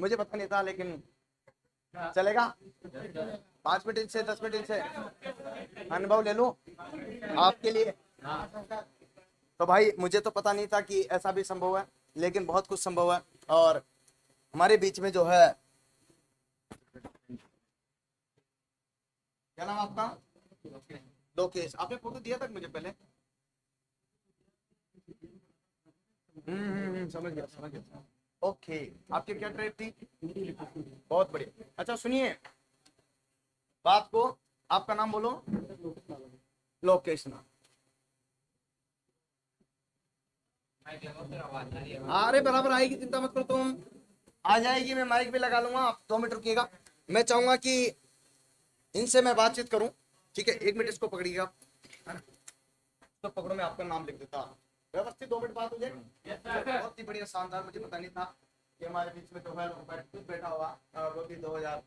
मुझे पता नहीं था, लेकिन चलेगा। 5 मिनट इनसे, 10 मिनट इनसे अनुभव ले लूं आपके लिए। तो भाई मुझे तो पता नहीं था कि ऐसा भी संभव है, लेकिन बहुत कुछ संभव है। और हमारे बीच में जो है, क्या नाम आपका? लोकेश। आपने फोटो दिया था मुझे पहले। समझ गया समझ गया। ओके, आपकी क्या ट्रेड थी? बहुत बढ़िया। अच्छा सुनिए बात को, आपका नाम बोलो। लोकेश नाम। अरे बराबर आएगी, चिंता मत करो तुम, आ जाएगी। मैं माइक भी लगा लूंगा, आप 2 मिनट रुकिएगा। मैं चाहूंगा कि इनसे मैं बातचीत करूं, ठीक है? 1 मिनट इसको पकड़िएगा, है ना? तो पकड़ो, मैं आपका नाम लिख देता हूं। व्यवस्थित 2 मिनट बात हो जाए। बहुत ही बढ़िया, शानदार। मुझे पता नहीं था कि हमारे बीच में जो है खुद बैठा हुआ, और वो भी 2000।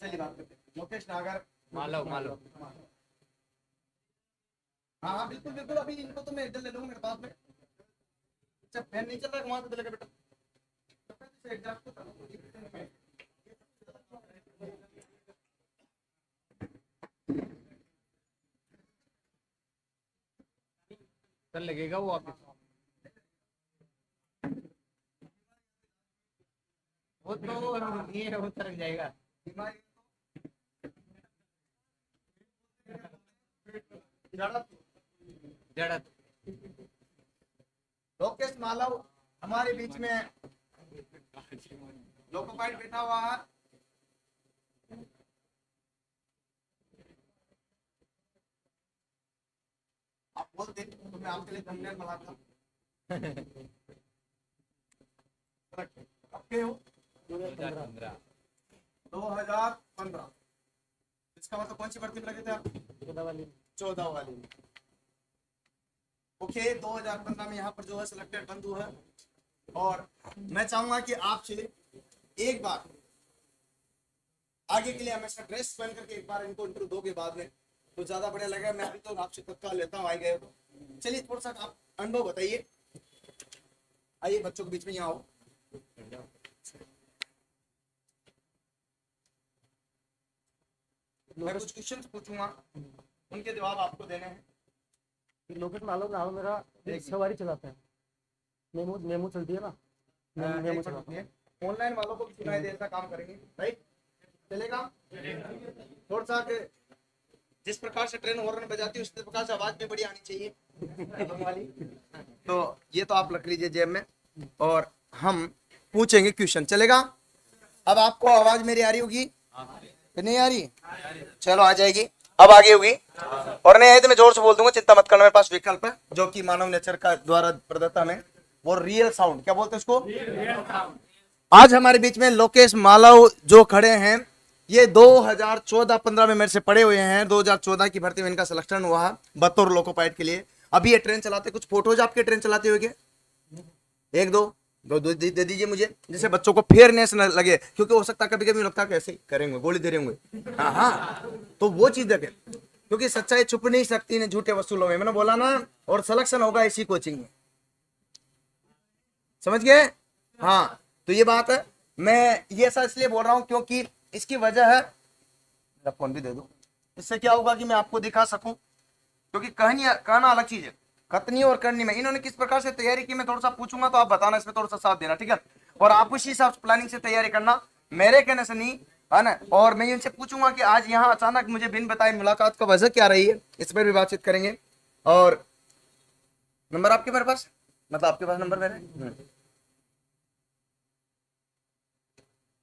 चलिए बात करते हैं। मुकेश नागर मालव मालव। हाँ हाँ बिल्कुल बिल्कुल, अभी इनको तो मैं इधर ले लूंगा मेरे पास में। अच्छा फैन नहीं चल रहा है, वहां से चलेगा बेटा। कल लगेगा वो वापिस, वो तो ये वो तरक जाएगा। जड़त। लोकेश मालव हमारे बीच में लोकोपाइट बैठा हुआ है। आप बोलते तो मैं आपके लिए थंबनेल बनाता। कब के हो? 2015। 2015। इसका मतलब कौन सी भर्ती में लगे थे आप? 14 वाली। ओके, 2015 में यहाँ पर जो है सिलेक्टेड बंधु है। और मैं चाहूंगा कि आपसे एक बार आगे के लिए हमेशा ड्रेस पहन करके एक बार इनको इंटरव्यू दोगे बाद में, तो ज्यादा बढ़िया लगेगा। मैं अभी तो आपसे तत्काल लेता हूँ, आए गए तो चलिए थोड़ा सा आप अनुभव बताइए। आइए बच्चों के बीच में यहाँ आओ। मैं कुछ क्वेश्चन पूछूंगा, उनके जवाब आपको देने हैं। लोकेश मालव नाम मेरा, एक सवारी चलाता है, मेमो मेमो चलती है ना, मेमो चलाता है। ऑनलाइन वालों को भी सुनाई दे, ऐसा काम करेंगे, राइट? चलेगा? थोड़ा सा जिस प्रकार से ट्रेन हॉर्न बजाती है उस प्रकार से आवाज भी बड़ी आनी चाहिए। तो ये तो आप रख लीजिए जेब में, और हम पूछेंगे क्वेश्चन, चलेगा? अब आपको आवाज मेरी आ रही होगी कि नहीं आ रही? चलो आ जाएगी, अब आगे होगी। और नहीं आई तो मैं जोर से बोल दूंगा, चिंता मत करना। मेरे पास विकल्प है जो कि मानव नेचर का द्वारा प्रदत्त हमें, वो रियल साउंड, क्या बोलते हैं उसको? आज हमारे बीच में लोकेश मालव जो खड़े हैं, ये 2014-15 में मेरे से पढ़े हुए हैं। 2014 की भर्ती में इनका सिलेक्शन हुआ बतौर लोको पायलट के लिए। अभी ये ट्रेन चलाते, कुछ फोटोज आपके ट्रेन चलाते हुए? एक दो दे दीजिए मुझे, जिससे बच्चों को फेयरनेस न लगे, क्योंकि हो सकता है कभी कभी लगता है कैसे करेंगे, गोली दे रहे होंगे। हाँ हाँ, तो वो चीज देखे, क्योंकि सच्चाई छुप नहीं सकती ने झूठे वसूलों में, मैंने बोला ना। और सिलेक्शन होगा इसी कोचिंग में, समझ गए? हाँ, तो ये बात है। मैं ये ऐसा इसलिए बोल रहा हूं क्योंकि इसकी वजह है, मेरा फोन भी दे दो, इससे क्या होगा कि मैं आपको दिखा सकूं। क्योंकि कहना अलग चीज है, कथनी और करनी में इन्होंने किस प्रकार से तैयारी की, मैं थोड़ा सा पूछूंगा तो आप बताना, इसमें थोड़ा सा साथ देना, ठीक है? और आप उसी हिसाब से प्लानिंग से तैयारी करना, मेरे कहने से नहीं, है ना? और मैं इनसे पूछूंगा कि आज यहाँ अचानक मुझे बिन बताए मुलाकात का वजह क्या रही है, इस पर भी बातचीत करेंगे। और नंबर आपके मेरे पास, मतलब आपके पास नंबर मेरे?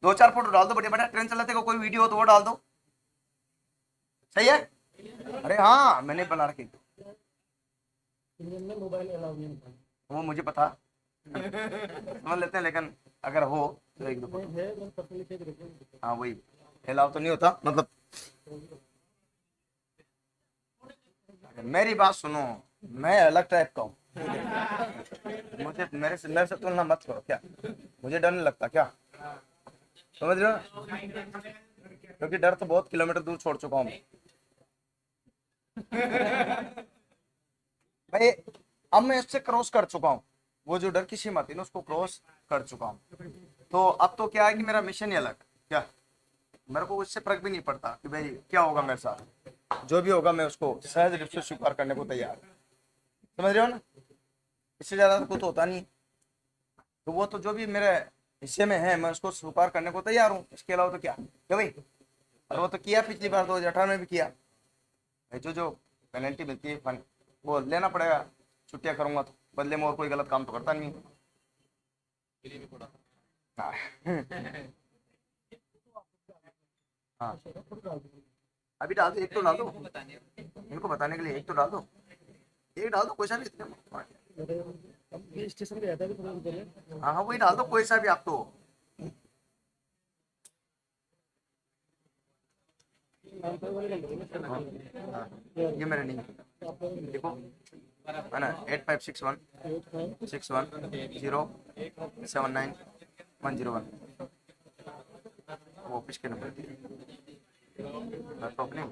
2-4 फोटो डाल दो, बढ़िया बढ़िया। ट्रेन चलाते को कोई वीडियो हो तो वो डाल दो, सही है? अरे हाँ, मैंने बना रखी, मोबाइल अलाउ नहीं है, वो मुझे पता समझ लेते हैं, लेकिन अगर हो तो एक दो फोटो। मैंने पर्सनली चेक रखा। हाँ वही, अलाउ तो नहीं होता, मतलब मेरी बात सुनो, मैं अलग टाइप का हूँ। मुझे मेरे से तुलना मत करो, क्या मुझे डर नहीं लगता क्या? समझ रहे हो? क्योंकि डर तो बहुत किलोमीटर दूर छोड़ चुका हूँ भाई। अब मैं इससे क्रॉस कर चुका हूँ, वो जो डर की सीमा थी ना उसको क्रॉस कर चुका हूँ। तो अब तो क्या है कि मेरा मिशन ही अलग है। क्या मेरे को उससे फर्क भी नहीं पड़ता कि भाई क्या होगा मेरे साथ, जो भी होगा मैं उसको सहज रूप से स्वीकार करने को तैयार हूं। समझ रहे हो ना, इससे ज्यादा तो कुछ होता नहीं है। तो वो तो जो भी मेरे हिस्से में है मैं उसको स्वीकार करने को तैयार हूँ, इसके अलावा तो क्या भाई। और वो तो किया पिछली बार 2018 में भी किया। भाई जो जो पेनल्टी मिलती है फन वो लेना पड़ेगा, छुट्टियां करूंगा तो बदले में और कोई गलत काम तो करता नहीं हूँ। हाँ हाँ अभी डाल दो, एक तो डाल दो, इनको बताने के लिए एक तो डाल दो, एक डाल दो, कोई सा भी स्टेशन पे आता है थोड़ा देर हाँ हाँ वही डाल दो, कोई सा भी आप तो। हाँ, ये मेरे नहीं देखो है ना, 856161079101 वो ऑफिस के नंबर लैपटॉप नहीं।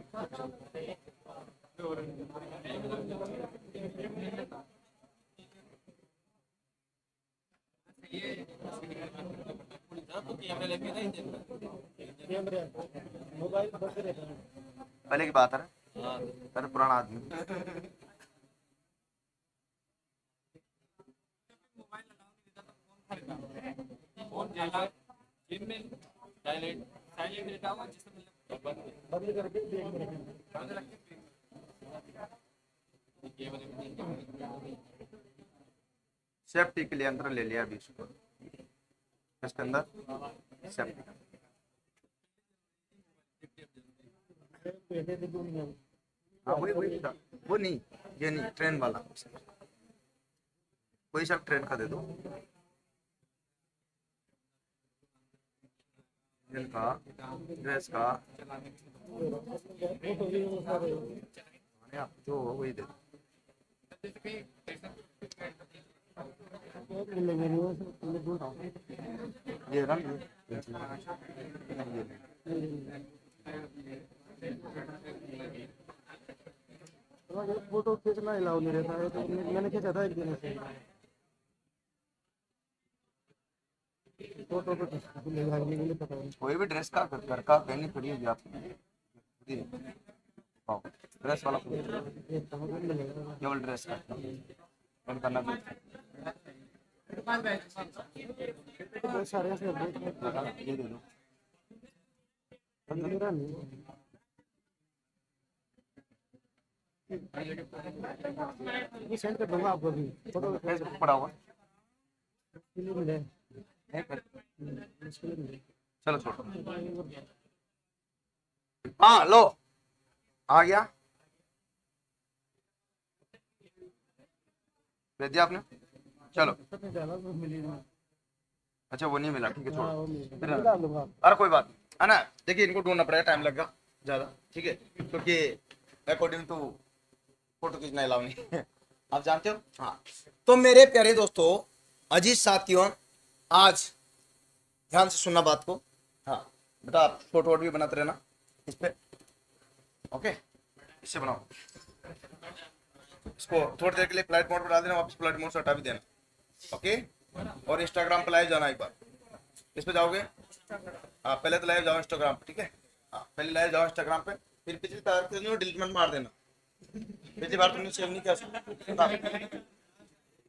मोबाइल बंद रहता है। पहले की बात है ना, पहले पुराना आदमी। बंद करके देख रहे सेफ्टी के लिए अंदर ले लिया अभी इसको, इसके अंदर सेफ्टी। पहले दिन नहीं है। हाँ वही वो नहीं, ये नहीं, ट्रेन वाला कोई सा ट्रेन का दे दो, इनका ड्रेस का जो हो वही दे दो। मिलेंगे नहीं वो पहले दूर आओ। ये रंग फोटो खींचना अलाउ नहीं रहता है, तो मैंने खींचा था एक दिन ऐसे। फोटो तो नहीं पता नहीं। कोई भी ड्रेस का घर का पहननी पड़ी होगी आपको, ड्रेस वाला केवल ड्रेस का करना बहुत सारे ऐसे ये दे दो। मेरा नहीं ये सेंड कर दूंगा आपको भी फोटो फेसबुक पड़ा हुआ मिले है कर। मुश्किल मिले। चलो छोड़ो, हाँ लो आ गया, भेज दिया आपने, चलो। अच्छा वो नहीं मिला, ठीक है छोड़ो फिर। अरे कोई बात नहीं है ना, देखिए इनको ढूंढना पड़ेगा, टाइम लगेगा ज्यादा, ठीक है, क्योंकि अकॉर्डिंग टू फोटो खींचना अलाउ नहीं है, आप जानते हो। हाँ तो मेरे प्यारे दोस्तों, अजीज साथियों, आज ध्यान से सुनना बात को। हाँ बेटा आप फोटो वोटो भी बनाते रहना इस पे, ओके, इससे बनाओ, इसको थोड़ी देर के लिए फ्लाइट मोड पर डाल देना, वापस फ्लाइट मोड से हटा भी देना, ओके। और इंस्टाग्राम पे लाइव जाना, एक बार इस पे जाओगे, हाँ पहले तो लाइव जाओ इंस्टाग्राम पे, ठीक है, हाँ पहले लाइव जाओ इंस्टाग्राम पे, फिर पिछली तारीख से डिलीट मत मार देना, पिछली बार तुमने सेव नहीं किया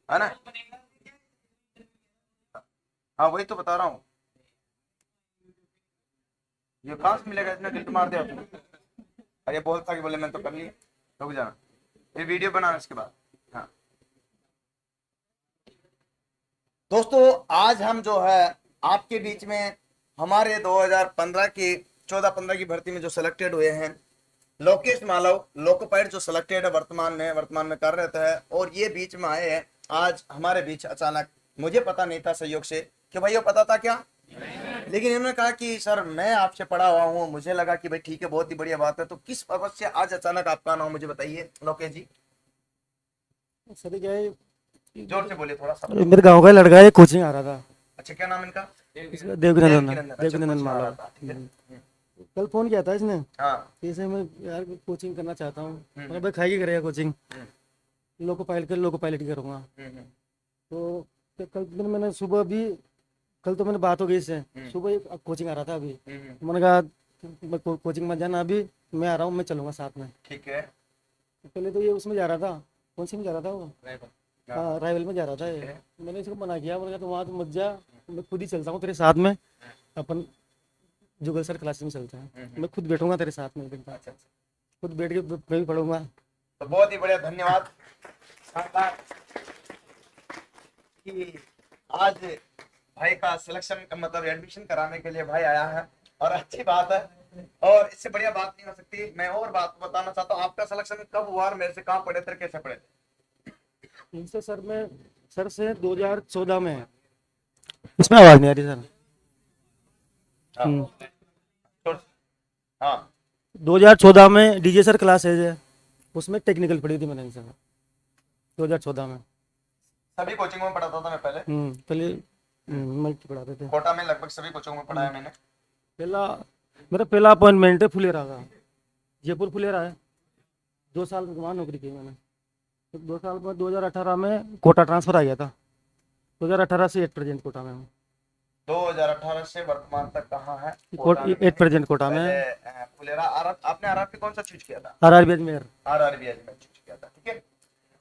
है ना। हाँ वही तो बता रहा हूँ, ये कहाँ से मिलेगा, इतना डिलीट मार दिया तुमने। अरे बोलता कि बोले मैं तो कर ली, रुक जाना, फिर वीडियो बनाना इसके बाद। हाँ दोस्तों, आज हम जो है आपके बीच में हमारे 2015 की 14-15 की भर्ती में जो सिलेक्टेड हुए हैं, लोकेश मालव लोको पायलट जो सिलेक्टेड है वर्तमान में कार्यरत है, और ये बीच में आए हैं आज हमारे बीच अचानक। मुझे पता नहीं था संयोग से कि भाई वो पता था क्या, लेकिन इन्होंने कहा कि सर मैं आपसे पढ़ा हुआ हूँ, मुझे लगा कि भाई ठीक है बहुत ही बढ़िया बात है। तो किस पर्पज से आज अचानक आपका नाम मुझे बताइए लोकेश जी। सर क्या है, जोर से बोलिए थोड़ा सा। मेरे गांव का लड़का है, कोचिंग आ रहा था। अच्छा क्या नाम इनका? इसका देवकीनंदन अच्छा, देवकीनंदन कोचिंग आ रहा मालव। था, ठीक है। कल फोन किया था इसने, हाँ जैसे मैं यार कोचिंग करना चाहता हूँ, मैंने भाई खाएगी करेगा कोचिंग, लोको पायलट ही करूँगा। तो कल दिन मैंने सुबह भी कल तो मैंने बात हो गई इससे, सुबह एक कोचिंग आ रहा था अभी, मैंने कहा मैं कोचिंग मत जाना अभी, मैं आ रहा हूँ, मैं चलूंगा साथ में। ठीक है। पहले तो ये उसमें जा रहा था, कौन सी में जा रहा था वो, हाँ राइवल में जा रहा था ये। मैंने इसको मना किया, मैंने कहा तो वहाँ तो मत जा, मैं खुद ही चलता हूँ तेरे साथ में, अपन जुगल सर क्लास में चलते हैं, मैं खुद बैठूंगा तेरे साथ में, अच्छा अच्छा। खुद बैठ के मैं भी पढ़ूंगा। तो बहुत ही बढ़िया, धन्यवाद। शानदार कि आज भाई का सिलेक्शन मतलब एडमिशन कराने के लिए भाई आया है, और अच्छी बात है, और इससे बढ़िया बात नहीं हो सकती। मैं और बात बताना चाहता हूँ, आपका सिलेक्शन कब हुआ और मेरे से कहाँ पढ़े थे, कैसे पढ़े थे? इनसे सर मैं सर से 2014 में है। इसमें आवाज नहीं आ रही सर। हाँ 2014 में डीजे सर क्लास है, उसमें टेक्निकल पढ़ी थी मैंने इनसे 2014 में। सभी कोचिंग में पढ़ाता था मैं पहले। पहले मल्टी पढ़ाते थे। कोटा में लगभग सभी कोचिंग में पढ़ाया मैंने। पहला मेरा पहला अपॉइंटमेंट है फुलेरा का, जयपुर फुलेरा है। 2 साल वहाँ नौकरी की मैंने, तो 2 साल बाद 2018 में कोटा ट्रांसफर आ गया था। 2018 से एट प्रेजेंट कोटा में हूँ। 2018 से वर्तमान तक कहाँ है? कोटा में। एट प्रेजेंट कोटा में। पहले फुलेरा आपने आरआरबी कौन सा चूज किया था? RRB Ajmer. RRB Ajmer choose किया था, ठीक है।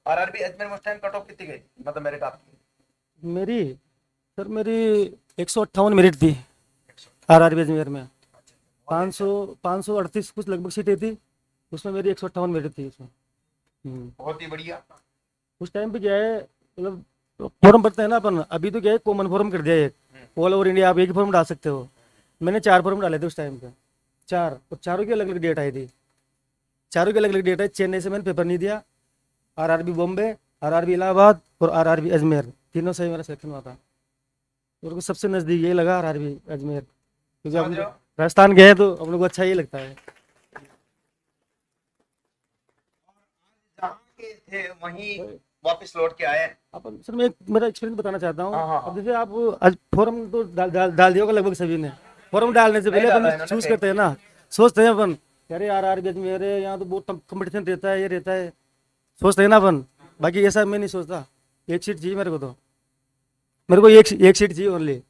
आरआरबी अजमेर में उस टाइम कट ऑफ कितनी गई, मतलब मेरिट आपकी? मेरी सर मेरी 158 मेरिट थी आरआरबी अजमेर में। 538 कुछ लगभग सीटें थी, उसमें मेरी 158 मेरिट थी उसमें। बहुत ही बढ़िया। उस टाइम पे क्या है, मतलब फॉर्म भरते हैं ना अपन, अभी तो क्या है कॉमन फॉर्म कर दिया है, ऑल ओवर इंडिया आप एक ही फॉर्म डाल सकते हो। मैंने 4 फॉर्म डाले थे उस टाइम पे, 4, और चारों की अलग अलग डेट आई थी। चारों की अलग अलग डेट आई। चेन्नई से मैंने पेपर नहीं दिया, आरआरबी बॉम्बे, आरआरबी इलाहाबाद और आरआरबी अजमेर, तीनों से ही मेरा सिलेक्शन हुआ था। मेरे को सबसे नजदीक यही लगा आरआरबी अजमेर, क्योंकि समझ हम रहे हो? राजस्थान गए तो हम लोग को अच्छा ही लगता है। जहाँ के थे वहीं वापस लौट के आए। अपन सर मैं मेरा एक्सपीरियंस बताना चाहता हूँ। हाँ, हाँ, अब जैसे आप आज फॉर्म तो डाल दिया होगा लगभग सभी ने। फॉर्म डालने से नहीं पहले डाला अपन इन्होंने चूज कहीं। करते हैं ना, सोचते हैं अपन अरे यार आरआरबी मेरे यहाँ तो बहुत कंपटीशन रहता है, ये रहता है, सोचते हैं ना अपन। बाकी ऐसा मैं नहीं सोचता, एक सीट चाहिए मेरे को, तो मेरे को एक सीट चाहिए ओनली,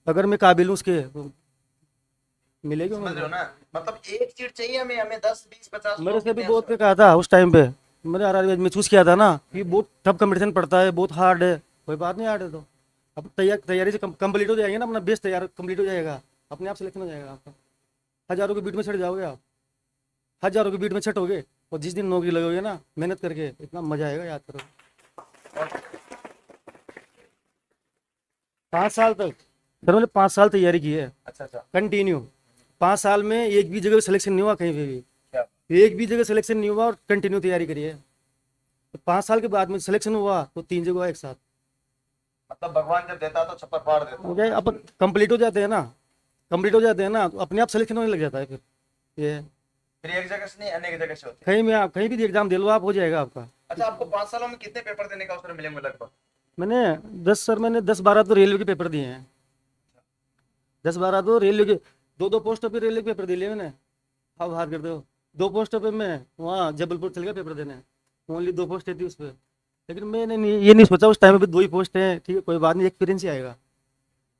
अगर मैं काबिल हूँ उसके तो मिलेगी समझ रहे हो मेरे ना, मतलब एक सीट चाहिए हमें, हमें 10 20 50 को। मेरे से भी कितने बहुत हैं? ने कहा था उस टाइम पे, मैंने आरआरबी में चूज किया था ना कि बहुत टफ कंपटीशन पड़ता है, बहुत हार्ड है। कोई बात नहीं, हार्ड है तो अब तैयारी से कंप्लीट हो जाएंगे ना, अपना बेस तैयार कंप्लीट हो जाएगा, अपने आप सिलेक्शन हो जाएगा आपका। हजारों के बीट में छट जाओगे आप, हजारों के बीट में छटोगे, और जिस दिन नौकरी लगोगे ना मेहनत करके, इतना मजा आएगा, याद करो। 5 साल तक सर मैंने 5 साल तैयारी की है अच्छा अच्छा। कंटिन्यू। 5 साल में एक भी जगह सिलेक्शन नहीं हुआ कहीं पे भी, क्या? एक भी जगह सिलेक्शन नहीं हुआ, और कंटिन्यू तैयारी करी है। तो 5 साल के बाद में सिलेक्शन हुआ तो 3 जगह हुआ एक साथ। मतलब भगवान जब देता है तो छप्पर फाड़ देता हो गया, अपन कंप्लीट हो जाते हैं ना, कंप्लीट हो जाते हैं ना, तो अपने आप सिलेक्शन होने लग जाता है फिर। ये है। फिर एक जगह से नहीं अनेक जगह से होते कहीं में आप कहीं भी एग्जाम दे लो आप, हो जाएगा आपका। हैं। अच्छा, आपको 5 सालों में कितने पेपर देने का अवसर मिलेंगे लगभग? मैंने 10-12 तो रेलवे के पेपर दिए हैं, 10-12 तो रेलवे के, 2-2 पोस्टों पे रेलवे के पेपर दिए मैंने। आप बात करते हो, 2 पोस्टों पे मैं वहाँ जबलपुर चल गया पेपर देने, ओनली 2 पोस्टें थी उस पर। लेकिन मैंने ये नहीं सोचा उस टाइम पे 2 ही पोस्ट हैं, ठीक है कोई बात नहीं, एक्सपीरियंस ही आएगा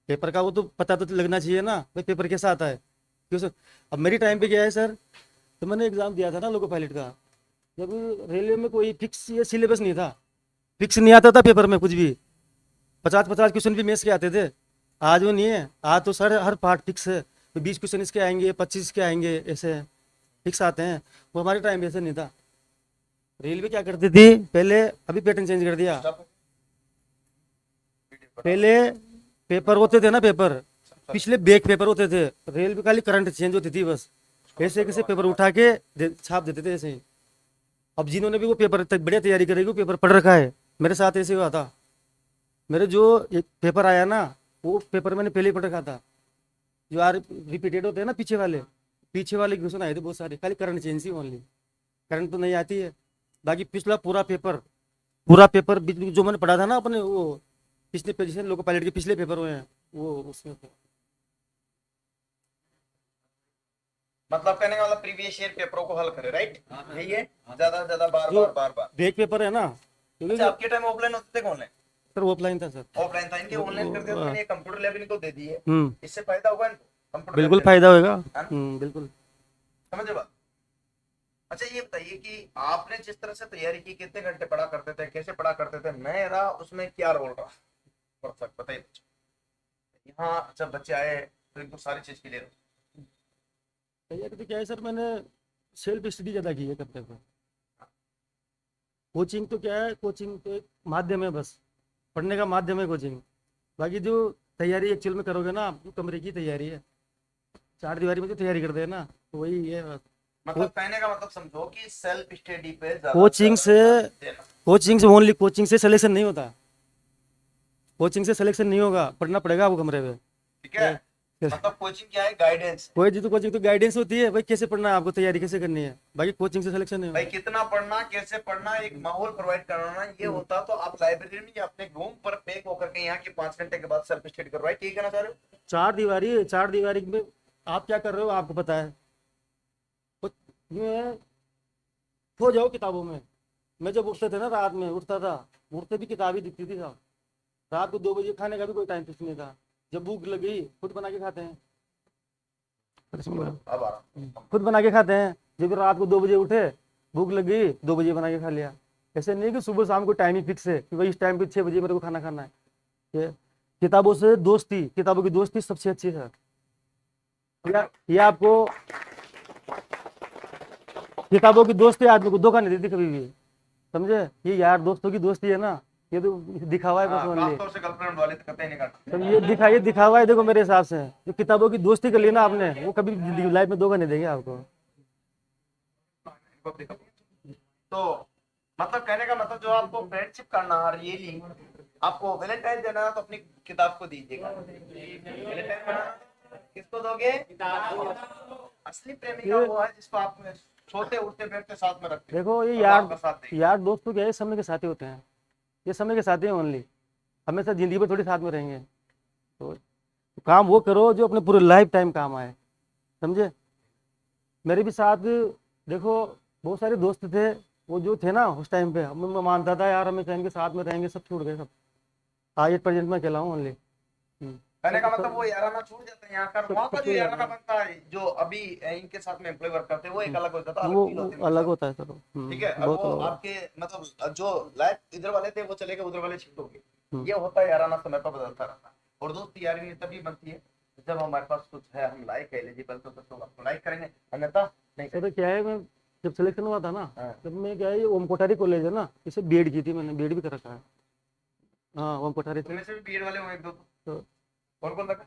पेपर का, वो तो पता तो लगना चाहिए ना भाई पेपर कैसा आता है, क्यों सर। अब मेरी टाइम पे क्या है सर, तो मैंने एग्जाम दिया था ना लोको पायलट का, जब रेलवे में कोई फिक्स ये सिलेबस नहीं था, फिक्स नहीं आता था पेपर में कुछ भी, 50-50 क्वेश्चन भी मेंस के आते थे। आज वो नहीं है, आज तो सर हर पार्ट फिक्स है, तो 20 क्वेश्चन इसके आएंगे, 25 इसके आएंगे, ऐसे फिक्स आते हैं। वो हमारे टाइम पे ऐसे नहीं था। रेलवे क्या करती थी पहले, अभी पैटर्न चेंज कर दिया। पहले पेपर होते थे ना, पेपर पिछले बैक पेपर होते थे, रेलवे खाली करंट चेंज होती थी बस, ऐसे कैसे पेपर उठा के छाप देते थे ऐसे ही। अब जिन्होंने भी वो पेपर तक बढ़िया तैयारी करेगी, वो पेपर पढ़ रखा है, मेरे साथ ऐसे हुआ था। मेरे जो एक पेपर आया ना, वो पेपर मैंने पहले ही पढ़ रखा था, जो आर रिपीटेड होते हैं ना पीछे वाले क्वेश्चन आए थे बहुत सारे, खाली करंट चेंज ही ओनली, करंट तो नहीं आती है। बाकी पिछला पूरा पेपर जो मैंने पढ़ा था ना अपने, वो पिछले पोजीशन लोको पायलट के पिछले पेपर हुए हैं वो उसमें। मतलब कहने का मतलब प्रीवियस ईयर पेपरों को हल करे, राइट? यही है, ज्यादा से ज्यादा बार जो बार बार बार। बैक पेपर है ना, क्योंकि अच्छा, आपके टाइम ऑफलाइन होते थे कौन है? सर ऑफलाइन था सर। ऑफलाइन था, इनके ऑनलाइन कर दिया तो मैंने कंप्यूटर लैब इनको दे दी है, हम्म, इससे फायदा होगा इनको कंप्यूटर बिल्कुल लैब फायदा होगा। है ना? बिल्कुल। समझे बात? अच्छा ये बताइए कि आपने जिस तरह से तैयारी की, कितने घंटे पढ़ा करते थे, कैसे पढ़ा करते थे, मेरा उसमें क्या रोल रहा, थोड़ा सा बताइए। यहाँ जब बच्चे आए तो इनको सारी चीज क्लियर हो। तैयारी तो क्या है सर, मैंने सेल्फ स्टडी ज़्यादा की है करते हुए। कोचिंग तो क्या है, कोचिंग तो एक माध्यम है बस, पढ़ने का माध्यम है कोचिंग। बाकी जो तैयारी एक्चुअल में करोगे ना आप, जो कमरे की तैयारी है, चार दीवारी में जो तैयारी करते हैं ना, तो वही है बस। मतलब कहने का मतलब समझो कि सेल्फ स्टडी पे कोचिंग से कोचिंग से ओनली कोचिंग से सिलेक्शन नहीं होता, कोचिंग से सिलेक्शन नहीं होगा, पढ़ना पड़ेगा आपको कमरे में। ठीक है, मतलब कोचिंग क्या है, गाइडेंस। कोई जी तो कोचिंग तो गाइडेंस होती है भाई, कैसे पढ़ना है आपको, तैयारी कैसे करनी है, बाकी कोचिंग से सिलेक्शन नहीं भाई होगा। कितना पढ़ना, कैसे पढ़ना, एक माहौल प्रोवाइड कराना, ये होता तो आप लाइब्रेरी में या अपने रूम पर पैक होकर के यहाँ के 5 घंटे के बाद सेल्फ स्टडी करवाए, ठीक है ना सर? चार दीवारी में आप क्या कर रहे हो आपको पता है, कुछ यूं है, खो जाओ किताबों में। मैं जब उठते थे ना, रात में उठता था, उठते भी किताब ही दिखती थी साहब। रात को 2 बजे खाने का भी कोई टाइम फिक्स नहीं था, जब भूख लगी खुद बना के खाते हैं। अब आ रहा खुद बना के खाते हैं, जब रात को 2 बजे उठे, भूख लगी 2 बजे बना के खा लिया। ऐसे नहीं कि सुबह शाम को टाइम ही फिक्स है कि भाई इस टाइम पे 6 बजे मेरे को खाना खाना है। ये किताबों से दोस्ती, किताबों की दोस्ती सबसे अच्छी है। ये आपको किताबों की दोस्ती आदमी को धोखा नहीं देती कभी भी, समझे? ये यार दोस्तों की दोस्ती है ना, ये तो दिखावा है बस हाँ, ओनली। खासतौर से गर्लफ्रेंड वाले तो कतई नहीं करते। तो ये दिखावा है, देखो मेरे हिसाब से जो किताबों की दोस्ती कर ली ना आपने, वो कभी जिंदगी लाइफ में धोखा नहीं देंगे आपको। तो मतलब कहने का मतलब जो आपको फ्रेंडशिप करना है रियली, आपको वैलेंटाइन देना है तो अपनी किताब को दीजिएगा। वैलेंटाइन बनाना किसको दोगे? असली प्रेमिका वो है जिसको आप सोते उठते बैठते साथ में रखते हैं। देखो ये और आपका साथ देंगे। यार दोस्त तो क्या है, समय के साथी होते हैं, ये समय के साथी हैं ओनली, हमेशा जिंदगी में थोड़ी साथ में रहेंगे। तो काम वो करो जो अपने पूरे लाइफ टाइम काम आए, समझे? मेरे भी साथ देखो बहुत सारे दोस्त थे, वो जो थे ना उस टाइम पे, मैं मानता था यार हमेशा इनके साथ में रहेंगे, सब छूट गए सब। आज प्रेजेंट में अकेला हूँ ओनली। कहने का मतलब वो याराना छूट जाता है, यहाँ का वहाँ का जो याराना बनता है, जो अभी इनके साथ में एम्प्लॉय वर्क करते हैं, वो एक अलग होता था, अलग फील होती है अलग मतलब। होता है सर। ठीक है, अब बहुत वो अलग होता आपके मतलब जो लाइफ इधर वाले थे वो चले गए, उधर वाले शिफ्ट हो गए। हम्म। ये होता है याराना, समय पर बदलता रहता है। और दोस्ती यारी तभी बनती है जब हमारे पास कुछ है, हम लाइक एलिजिबल तो आपको लाइक करेंगे, अन्यथा नहीं है। करेंगे। तो क्या है, मैं जब सिलेक्शन हुआ था ना, हाँ। तब मैं क्या है, ये ओम कोठारी कॉलेज है ना, इसे बीएड की थी मैंने, बीएड भी कर रखा है। हाँ ओम कोठारी इनमें से भी बीएड वाले हो एक दो, तो कौन कौन लगा?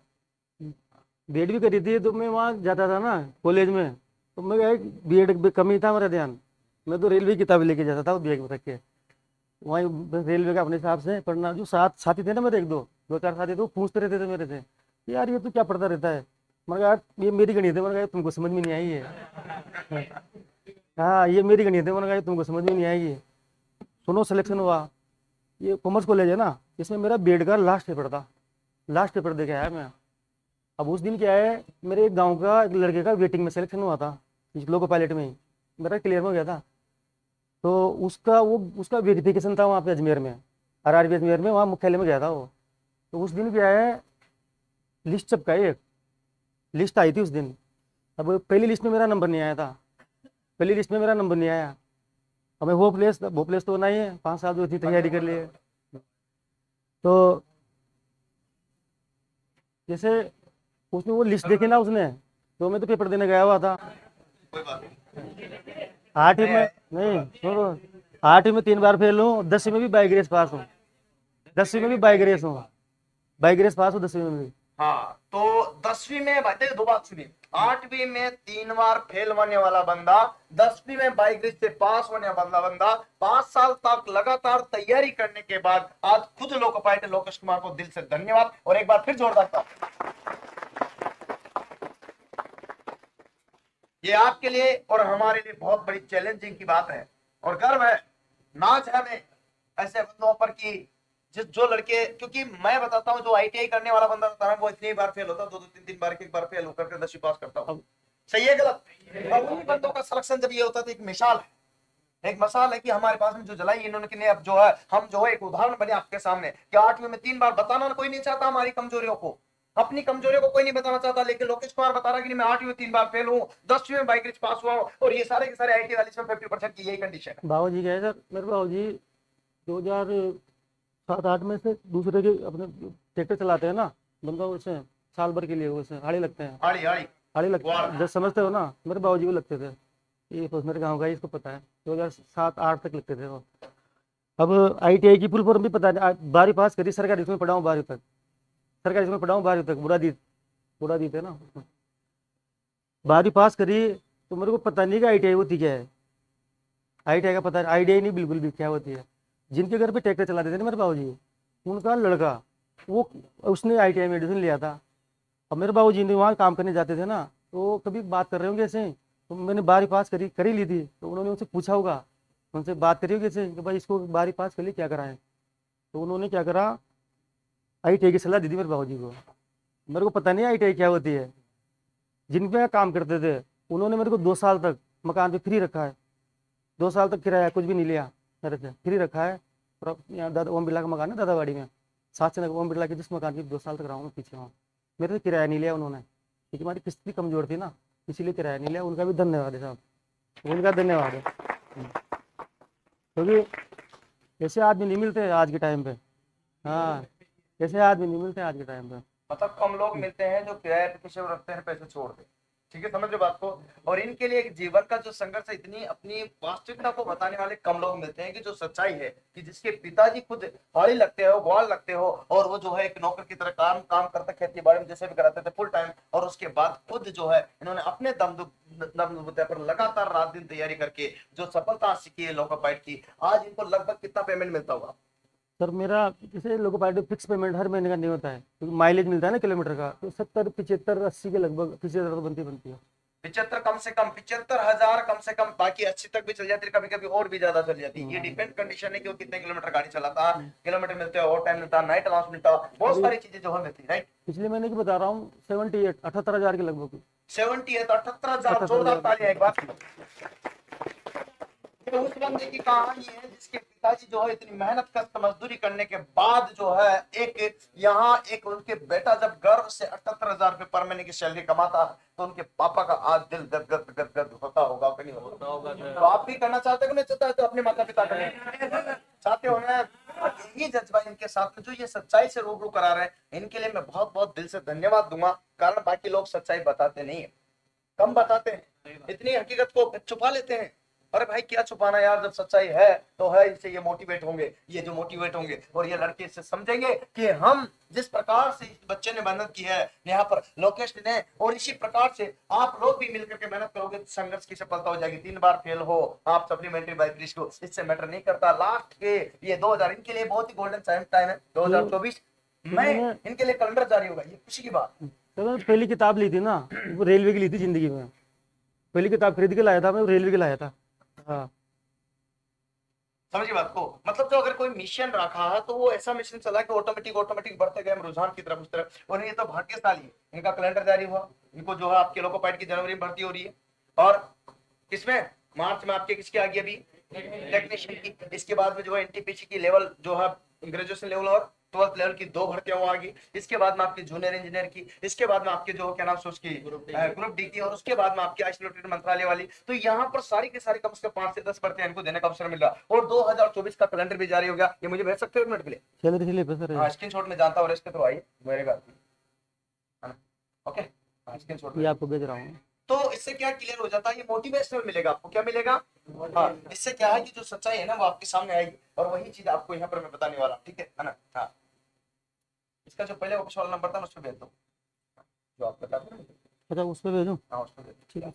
बीएड भी करी थी, तो मैं वहाँ जाता था ना कॉलेज में, तो मैं क्या बीएड पे कम ही था मेरा ध्यान, मैं तो रेलवे की किताबें लेके जाता था बैग में रख के, वहीं रेलवे का अपने हिसाब से पढ़ना। जो साथी थे ना मेरे, एक दो चार साथी थे, वो पूछते रहते थे मेरे से कि यार ये तो क्या पढ़ता रहता है। मैंने कहा यार ये मेरी गणित है, मैंने कहा तुमको समझ में नहीं आई है। हाँ ये मेरी गणित है, मैंने कहा तुमको समझ में नहीं आएगी। सुनो सिलेक्शन हुआ, ये कॉमर्स कॉलेज है ना, इसमें मेरा बीएड का लास्ट पेपर था, लास्ट पेपर दे के आया मैं। अब उस दिन क्या है, मेरे एक गांव का एक लड़के का वेटिंग में सिलेक्शन हुआ था, लोको पायलट में ही मेरा क्लियर हो गया था। तो उसका वेरिफिकेशन था वहाँ पे अजमेर में, आरआरबी अजमेर में, वहाँ मुख्यालय में गया था वो। तो उस दिन क्या है, लिस्ट चपका, एक लिस्ट आई थी उस दिन। अब पहली लिस्ट में मेरा नंबर नहीं आया था, पहली लिस्ट में मेरा नंबर नहीं आया। अब मैं होपलेस तो होना ही है, 5 साल जो थी तैयारी कर लिए। तो जैसे उसने वो लिस्ट देखी ना उसने, तो मैं तो पेपर देने गया हुआ था। कोई बात नहीं। 8वीं में नहीं सुनो, 8वीं में 3 बार फेल हूँ, 10वीं में भी बाई ग्रेस पास हूँ, 10वीं में भी बाई ग्रेस हूँ, बाई ग्रेस पास हूँ 10वीं में भी। हाँ तो 10वीं में भाई देखो, दो बात सुनिए, 8वीं में 3 बार फेल होने वाला बंदा, 10वीं में बाई ग्रेस से पास होने वाला बंदा, 5 साल तक लगातार तैयारी करने के बाद आज खुद लोको पायलट लोकेश कुमार को दिल से धन्यवाद, और एक बार फिर जोरदार ताली। ये आपके लिए और हमारे लिए बहुत बड़ी चैलेंजिंग की बात है, और गर्व है, नाज है हमें ऐसे बंदों पर कि जो लड़के, क्योंकि मैं बताता हूँ जो आईटीआई करने वाला बंदा होता है वो इतनी बार फेल होता है, 2-3 बार एक बार फेल होकर 10वीं पास करता हूँ। सही है गलत? और उन्हीं बंदों का सिलेक्शन जब ये होता है तो एक मिसाल है, एक मसाल है कि हमारे पास में जो जलाई इन्होंने कि नहीं, अब जो है हम जो है एक उदाहरण बने आपके सामने कि 8वीं में 3 बार बताना कोई नहीं चाहता, हमारी कमजोरियों को, अपनी कमजोरियों को कोई नहीं बताना चाहता, लेकिन लोकेश कुमार बता रहा है कि मैं 8वीं में 3 बार फेल हूं, 10वीं में बाइक पास हुआ हूं, और ये सारे के सारे आईटी वाले इसमें 50% की यही कंडीशन है। बाबू जी क्या है सर, मेरे बाबू जी 2007-8 में से दूसरे के अपने ट्रैक्टर चलाते हैं ना, बंदा उससे साल भर के लिए उससे हाड़ी लगते हैं, आड़ी आड़ी हाड़ी लगते हैं, जब समझते हो ना, मेरे बाबू जी को लगते थे, ये तो मेरे गाँव का ही, इसको पता है, 2007-8 तक लगते थे वो। अब ITI की फुल फॉर्म भी पता नहीं, 12वीं पास करी सरकारी स्कूल में पढ़ा हूँ 12वीं तक, सरकारी स्कूल में पढ़ा हूँ 12वीं तक, बुरा दी थे ना, 12वीं पास करी तो मेरे को पता नहीं कि ITI होती क्या है, ITI का पता, ITI नहीं बिल्कुल भी क्या होती है। जिनके घर पे ट्रैक्टर चलाते थे ना मेरे बाबू जी, उनका लड़का वो उसने ITI में एडमिशन लिया था। अब मेरे बाबू जी ने वहाँ काम करने जाते थे ना, तो कभी बात कर रहे होंगे ऐसे, तो मैंने 12वीं पास कर ही ली थी, तो उन्होंने उनसे पूछा होगा, उनसे बात करी होगी ऐसे कि भाई इसको 12वीं पास कर ली, क्या कराएं, तो उन्होंने क्या करा, ITI की सलाह दी थी मेरे बाबू जी को। मेरे को पता नहीं ITI क्या होती है। जिन पे काम करते थे उन्होंने मेरे को 2 साल तक मकान पे फ्री रखा है, 2 साल तक किराया कुछ भी नहीं लिया मेरे से, फ्री रखा है। और यहाँ दादा ओम बिरला का मकान है दादावाड़ी में, साथ से ओम बिरला के जिस मकान की 2 साल तक रहा हूँ मैं पीछे वहाँ, मेरे से किराया नहीं लिया उन्होंने, क्योंकि हमारी किस्त भी कमजोर थी ना, इसीलिए किराया नहीं लिया। उनका भी धन्यवाद है साहब, उनका धन्यवाद है, क्योंकि ऐसे आदमी नहीं मिलते आज के टाइम पे। हाँ, ऐसे आदमी नहीं मिलते आज के टाइम पे। मतलब कम लोग मिलते हैं जो किराए पे किसी को रखते हैं, पैसे छोड़ दे, ठीक है, समझ रहे बात को। और इनके लिए एक जीवन का जो संघर्ष है, इतनी अपनी वास्तविकता को बताने वाले कम लोग मिलते हैं कि जो सच्चाई है कि जिसके पिताजी खुद हाड़ी लगते हो, ग्वाल लगते हो, और वो जो है एक नौकर की तरह काम करते, खेती बाड़ी में जैसे भी कराते थे फुल टाइम, और उसके बाद खुद जो है इन्होंने अपने दम पर लगातार रात दिन तैयारी करके जो सफलता हासिल की है लोकोपाइट की, आज इनको लगभग कितना पेमेंट मिलता होगा? सर मेरा जैसे लोको पार्टी फिक्स पेमेंट हर महीने का नहीं होता है, क्योंकि माइलेज मिलता है ना किलोमीटर का, तो 70, 75, 80 के लगभग, 75 तो बनती है। 75 कम से कम, 75,000 कम से कम, बाकी 80 तक भी चल जाती है, कभी कभी और भी ज्यादा चल जाती है। ये डिपेंड कंडीशन है कि वो कितने किलोमीटर गाड़ी चलाता है, किलोमीटर मिलते हैं, ओवर टाइम मिलता है, नाइट अलाउंस मिलता है, बहुत सारी चीजें जो है मिलती है, राइट। पिछले महीने की बता रहा हूँ 78-78 के लगभग। 70 है तो 78,000, जोरदार तालियां एक बार। ये उस बंदे की कहानी है जिसके पिताजी जो है इतनी मेहनत कष्ट मजदूरी करने के बाद जो है एक यहाँ एक उनके बेटा जब गर्व से 78,000 रुपए पर महीने की सैलरी कमाता है, तो उनके पापा का आज दिल गद होता होगा कि नहीं होता? तो आप भी करना चाहते हो, नहीं चाहते हो तो अपने माता पिता करने चाहते हो ना? यही जज्बा इनके साथ में जो ये सच्चाई से रूबरू करा रहे हैं, इनके लिए मैं बहुत बहुत दिल से धन्यवाद दूंगा। कारण बाकी लोग सच्चाई बताते नहीं है, कम बताते हैं, इतनी हकीकत को छुपा लेते हैं। अरे भाई क्या छुपाना यार, जब सच्चाई है तो है, इससे ये मोटिवेट होंगे, ये जो मोटिवेट होंगे, और ये लड़के इससे समझेंगे कि हम जिस प्रकार से इस बच्चे ने मेहनत की है यहाँ पर लोकेश ने, और इसी प्रकार से आप लोग भी मिलकर के मेहनत करोगे तो संघर्ष की सफलता हो जाएगी। 3 बार फेल हो आप सप्लीमेंट्री बाइक रिस्क को, इससे मैटर नहीं करता। लास्ट के ये 2000 इनके लिए बहुत ही गोल्डन टाइम है, 2024 में इनके लिए कैलेंडर जारी होगा, ये खुशी की बात। तो मैं पहली किताब ली थी ना, वो रेलवे की ली थी जिंदगी में, पहली किताब खरीद के लाया था मैं, रेलवे की लाया था। हाँ, समझिए बात को, मतलब जो अगर कोई मिशन रखा है तो वो ऐसा मिशन चला कि ऑटोमेटिक बढ़ते गए रुझान की तरफ उस तरफ। और ये तो भाग्यशाली है, इनका कैलेंडर जारी हुआ, इनको जो है आपके लोकोपाइट की जनवरी में भर्ती हो रही है, और किसमें मार्च में आपके किसकी आ गई अभी टेक्नीशियन की। इसके बाद में जो है एनटीपीसी की लेवल जो है ग्रेजुएशन लेवल और 12th लेवल की 2 भर्तियां आ गई। इसके बाद में आपकी जूनियर इंजीनियर की, इसके बाद में आपके जो क्या नाम से उसकी ग्रुप डी की, और उसके बाद में आपकी आइसोलेटेड मंत्रालय वाली। तो यहाँ पर सारी के सारी कम से कम 5 से 10 भर्तियां इनको देने का अवसर मिल रहा। और 2024 का कैलेंडर भी जारी हो गया, ये मुझे भेज सकते हो 1 मिनट के लिए? सैलरी स्लिप है सर, स्क्रीनशॉट में जानता हूँ, इसके थ्रू आइए मेरे घर, ओके स्क्रीनशॉट ये आपको भेज रहा हूँ। तो इससे क्या क्लियर हो जाता है, ये मोटिवेशनल मिलेगा आपको। क्या मिलेगा? हाँ, इससे क्या है कि जो सच्चाई है ना वो आपके सामने आएगी, और वही चीज आपको यहाँ पर मैं बताने वाला, ठीक है ना? हाँ, इसका जो पहले ऑफिस वाला नंबर था ना उस पर भेज दो, जो आप बता रहे थे। अच्छा उस पर भेजूँ? हाँ उस पर भेज दो, ठीक है,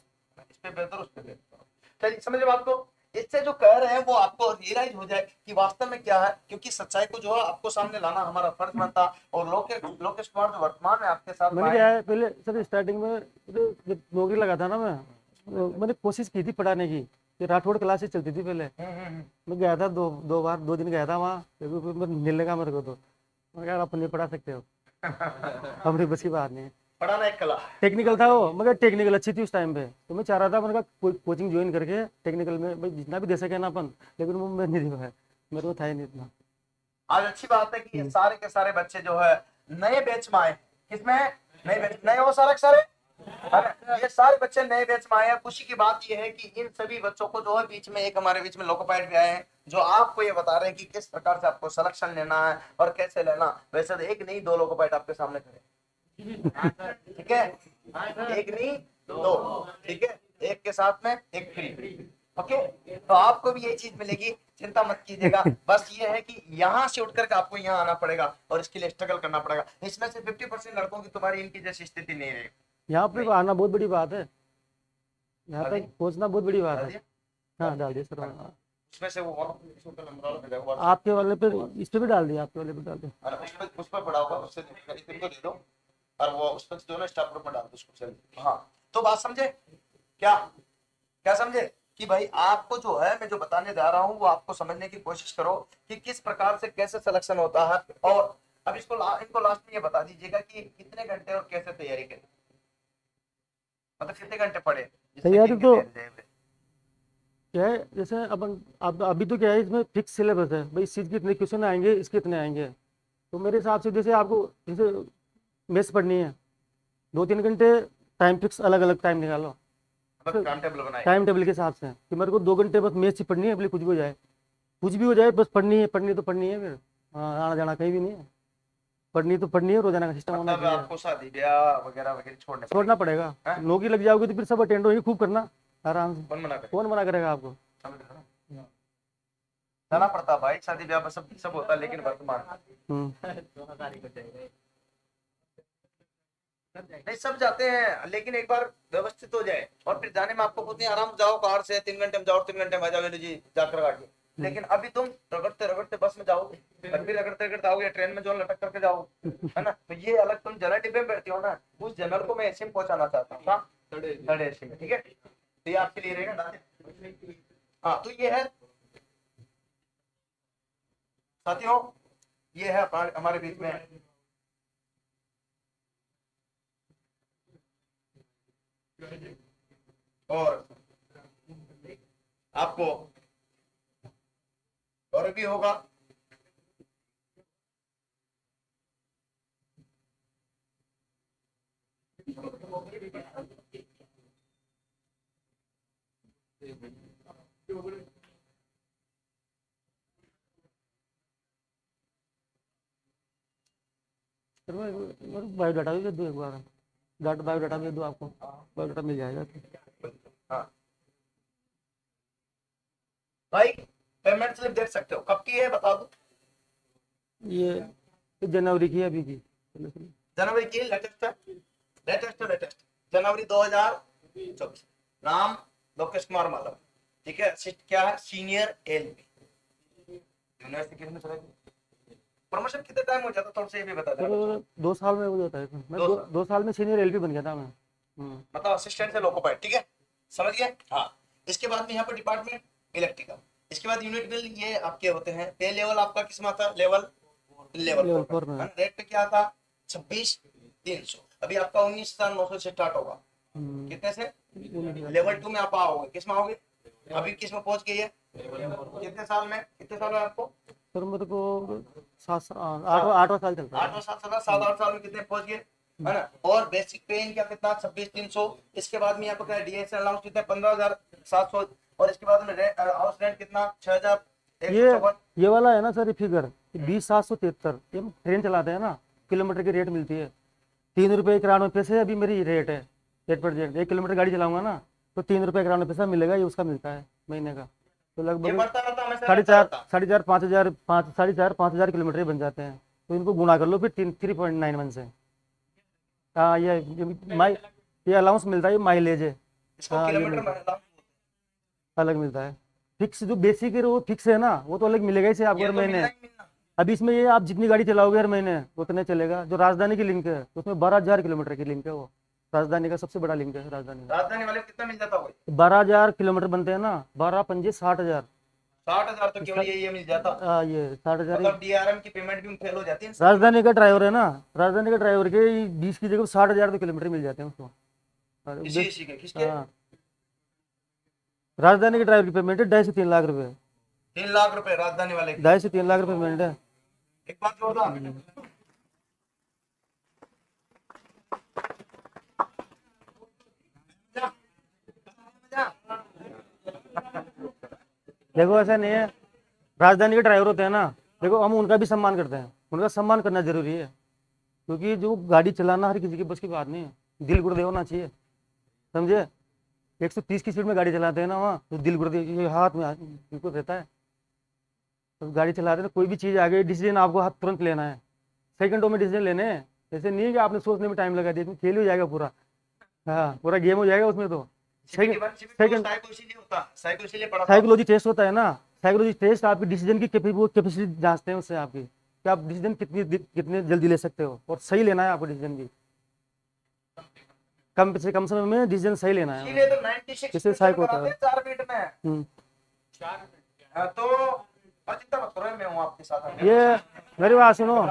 इस पे भेज दो, उस पर भेज दो। चलिए समझ रहे बात को? इससे जो कह रहे हैं वो आपको रियलाइज हो जाए कि वास्तव में क्या है, क्योंकि सच्चाई को जो है आपको सामने लाना हमारा फर्ज बनता। और लोकेश कुमार जो वर्तमान में आपके साथ मैंने क्या है पहले सर स्टार्टिंग में जब नौकरी लगा था ना मैं, तो मैंने कोशिश की थी पढ़ाने की, कि राठौड़ क्लासेस चलती थी पहले, मैं गया था 2 दिन गया था वहाँ, मिलने का मेरे को, तो मैं यार आप नहीं पढ़ा सकते हो, हमारी बस की बात नहीं है। पढ़ाना एक कला है। टेक्निकल था वो, मगर टेक्निकल अच्छी थी उस टाइम पे, तो मैं चाह रहा था, मैंने कहा कोचिंग ज्वाइन करके टेक्निकल में भाई जितना भी दे सके ना अपन, लेकिन वो मैं नहीं दे पाया, मेरे को था ही नहीं इतना। आज अच्छी बात है कि ये सारे के सारे बच्चे जो है नए बैच में आए। किसमें? नए बैच, नए हो सारे के सारे, अरे ये सारे बच्चे नए बैच में आए हैं। खुशी की बात ये है कि इन सभी बच्चों को जो है बीच में एक हमारे बीच में लोकोपाइट भी आए हैं, जो आपको ये बता रहे हैं कि किस प्रकार से आपको सिलेक्शन लेना है और कैसे लेना। वैसे तो एक नहीं दो लोकोपाइट आपके सामने खड़े, ठीक है, एक नहीं दो, ठीक है, एक के साथ में एक फ्री। ओके, तो आपको भी ये चीज मिलेगी, चिंता मत कीजिएगा। बस ये है कि यहाँ से उठकर के आपको यहाँ आना पड़ेगा और इसके लिए स्ट्रगल करना पड़ेगा। इसमें से 50% लड़कों की तुम्हारी इनकी जैसी स्थिति नहीं रहेगी। यहाँ पे आना बहुत बड़ी बात है, यहाँ तक पहुँचना बहुत बड़ी बात है। हाँ डाल दिया सर, हाँ। उसमें से वो आपके वाले पे, इस पे भी डाल दिया, आपके वाले पे डाल दिया। उस पर पड़ा होगा, उससे इनको दे दो और वो उस पर जो ना स्टाफ ग्रुप में डाल दो उसको। चलिए, हाँ, तो बात समझे क्या? क्या समझे कि भाई आपको जो है मैं जो बताने जा रहा हूँ वो आपको समझने की कोशिश करो कि किस प्रकार से कैसे सिलेक्शन होता है। और अब इनको लास्ट में ये बता दीजिएगा कि कितने घंटे और कैसे तैयारी करें, मतलब कितने घंटे पढ़े तैयारी। तो क्या है, जैसे अपन अब अभी तो क्या है, इसमें फिक्स सिलेबस है भाई, इस चीज़ के इतने क्वेश्चन आएंगे, इसके इतने आएंगे। तो मेरे हिसाब से जैसे आपको जैसे मैथ्स पढ़नी है, 2-3 घंटे टाइम फिक्स, अलग अलग टाइम निकालो, टाइम टेबल बनाए, टाइम टेबल के हिसाब से कि मेरे को 2 घंटे बस मैथ्स ही पढ़नी है, भले कुछ भी हो जाए, कुछ भी हो जाए, बस पढ़नी है, पढ़नी तो पढ़नी है। फिर हाँ, आना जाना कहीं भी नहीं है, पढ़नी तो पढ़नी है, रोजाना का सिस्टम होना मतलब चाहिए। आपको शादी ब्याह वगैरह वगैरह छोड़ना पड़ेगा, नौकरी लग जाओगे तो फिर सब अटेंड होगी, खूब करना आराम से, कौन मना करे? कौन मना करेगा आपको? समझ रहे हो ना? जाना पड़ता भाई, शादी ब्याह सब होता है, लेकिन वर्तमान नहीं सब जाते हैं, लेकिन एक बार व्यवस्थित हो जाए और फिर जाने में आपको खुद नहीं, आराम जाओ, कार से 3 घंटे में जाओ, 3 घंटे में आ जाओगे जी जाकर आगे। लेकिन अभी तुम रगड़ते रगड़ते बस में जाओगे, फिर भी रगड़ते रगड़ते आओगे, ट्रेन में जो लटक करके जाओगे, है ना? तो ये अलग, तुम जनरल डिब्बे में बैठती हो ना, उस जनरल को मैं एसी में पहुंचाना चाहता हूँ, थर्ड एसी में, ठीक है? तो ये आपके लिए रहेगा ना। हाँ, तो ये है साथियों, ये है हमारे बीच में और आपको और भी होगा। बायोडाटा भी दे दो एक बार, बायोडाटा भी दो, आपको बायोडाटा मिल जाएगा। हाँ भाई, पेमेंट स्लिप देख सकते हो, कब की है बता दो। ये जनवरी की है, अभी की जनवरी की, लेटेस्ट जनवरी 2024। नाम लोकेश कुमार मालव, ठीक है? क्या है? सीनियर एलपी यूनिवर्सिटी किसमें चलेगी? प्रमोशन कितने टाइम हो जाता, थोड़ा सा ये भी बता दो। 2 साल में हो जाता है, मैं 2 साल में सीनियर एलपी बन गया था मैं। मतलब असिस्टेंट से लोकोपाइट, ठीक है, समझ गए? हाँ, इसके बाद में यहाँ पर डिपार्टमेंट इलेक्ट्रिकल, इसके बाद यूनिट बिल, ये आपके होते हैं। पे लेवल आपका किस में आता? लेवल 4 में। रेट पे क्या आता? 26,300। अभी आपका 19,900 से स्टार्ट होगा। कितने से? लेवल 2 में आप आओगे, किस में आओगे? अभी किस में पहुंच गई है? कितने साल में आपको? सर मेरे को 8वां साल चलता है। 8वां साल चला, 7-8 साल में कितने पहुंच गए, है ना? और बेसिक पे क्या कितना? 26,300। इसके बाद में यहाँ पर डीएसएल अलाउंस कितना? 15,700। और इसके बाद में हाउस रेंट कितना? 6,154। ये वाला है ना सर, ये फिगर 20,773, ये ट्रेन चलाते हैं ना, किलोमीटर की रेट मिलती है 3 रुपये 91 पैसे। अभी मेरी रेट है, रेट पर रेट 1 किलोमीटर गाड़ी चलाऊंगा ना तो 3 रुपये 91 पैसा मिलेगा, ये उसका मिलता है महीने का। तो लगभग 4,500 किलोमीटर बन जाते हैं। तो इनको गुणा कर लो फिर 3.91 से। हाँ, ये अलाउंस मिलता है, ये माइलेज है। हाँ, अलग मिलता है। फिक्स जो बेसिक है वो फिक्स है ना, वो तो अलग मिलेगा इसे आपको हर महीने। अभी इसमें ये आप जितनी गाड़ी चलाओगे हर महीने उतने चलेगा। जो राजधानी की लिंक है उसमें 12,000 किलोमीटर की लिंक है, वो राजधानी का सबसे बड़ा लिंक है। राजधानी वाले कितना मिल जाता है? 12,000 किलोमीटर बनते हैं ना, 12 पंजे 60,000। 60,000 तो केवल ये मिल जाता। ये 60,000। मतलब डीआरएम की पेमेंट भी फेल हो जाती है। राजधानी का ड्राइवर है ना, राजधानी का ड्राइवर के 20 की जगह 60,000 तो किलोमीटर मिल जाते हैं उसको। और इसी के किसके? हाँ, राजधानी के ड्राइवर की पेमेंट है 2.5 से 3 लाख रुपए। 3 लाख रुपए राजधानी वाले की। 2.5 से 3 लाख रुपए पेमेंट है। एक बात बता, देखो ऐसा नहीं है, राजधानी के ड्राइवर होते हैं ना, देखो हम उनका भी सम्मान करते हैं, उनका सम्मान करना जरूरी है, क्योंकि जो गाड़ी चलाना हर किसी की बस की बात नहीं है, दिल गुर्दे होना चाहिए, समझे। 130 की स्पीड में गाड़ी चलाते हैं ना वहाँ, तो दिल गुर्दे ये हाथ में बिल्कुल रहता है। तो गाड़ी चलाते हैं, कोई भी चीज़ आ गई, डिसीजन आपको हाथ तुरंत लेना है, सेकंडों में डिसीजन लेने हैं। ऐसे नहीं है कि आपने सोचने में टाइम लगा दिया, इसमें खेल हो जाएगा पूरा। हाँ, पूरा गेम हो जाएगा उसमें। तो साइकोलॉजी टेस्ट होता है ना, साइकोलॉजी टेस्ट आपकी डिसीजन की कैपेसिटी जांचते हैं उससे, आपकी कि आप डिसीजन कितने जल्दी ले सकते हो, और सही लेना है आपको डिसीजन भी, कम से कम समय में डिसीजन सही लेना है। इसीलिए तो 96 इससे साइको होता है। 4 मिनट में 4 मिनट। तो चिंता मत करो, मैं हूं आपके साथ। ये मेरी बात सुनो,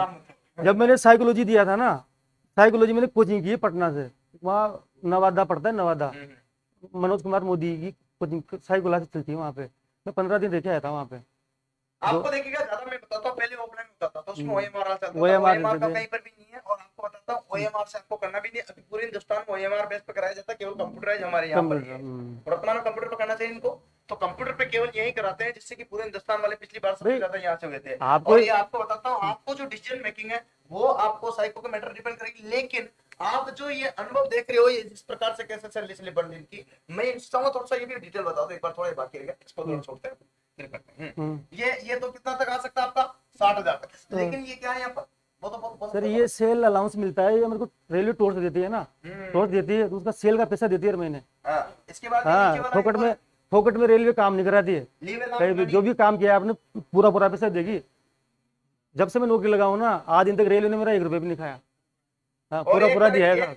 जब मैंने साइकोलॉजी दिया था ना, साइकोलॉजी मैंने कोचिंग की है पटना से, वहाँ नवादा पड़ता है, नवादा, मनोज कुमार मोदी की कोचिंग साइकोलॉजी चलती है वहाँ पे। मैं 15 दिन रह के आया था वहाँ पे। आपको देखिएगा ज्यादा मैं बताता हूँ, पहले ऑफलाइन होता था तो उसमें ओएमआर चलता था। OMR ओएमआर का कहीं पर भी नहीं है, और आपको बताता हूँ ओएमआर से आपको करना भी नहीं। अभी पूरे हिंदुस्तान में ओएमआर बेस पे कराया जाता है, केवल कंप्यूटराइज हमारे यहाँ पर ही है। वर्तमान में कंप्यूटर पे करना चाहिए इनको, तो कंप्यूटर पे केवल यही कराते हैं, जिससे कि पूरे हिंदुस्तान वाले पिछली बार सबसे ज्यादा यहाँ से हुए थे। और ये आपको बताता हूँ, आपको जो डिसीजन मेकिंग है वो आपको साइको के मैटर डिपेंड करेगी, लेकिन आप जो ये अनुभव देख रहे हो, ये जिस प्रकार से कैसे सैलरी स्लिप बन रही की, मैं चाहूंगा थोड़ा सा ये भी डिटेल बता दो एक बार, थोड़ा बाकी रह गया, इसको थोड़ा छोड़ते हैं फिर करते हैं। ये तो कितना तक आ सकता है आपका? 60,000 तक। लेकिन ये क्या है यहाँ पर, वो तो बहुत सर ये सेल अलाउंस मिलता है, ये मेरे को रेलवे टोर्स देती है ना, टोर्स देती है, तो उसका सेल का पैसा देती है हर महीने। इसके बाद हाँ, फोकट में रेलवे काम नहीं कराती है, कहीं भी जो भी काम किया आपने पूरा पैसा देगी। जब से मैं नौकरी लगा हूँ ना, आज दिन तक रेलवे ने मेरा 1 रुपये भी नहीं खाया। हाँ, पूरा दिया है।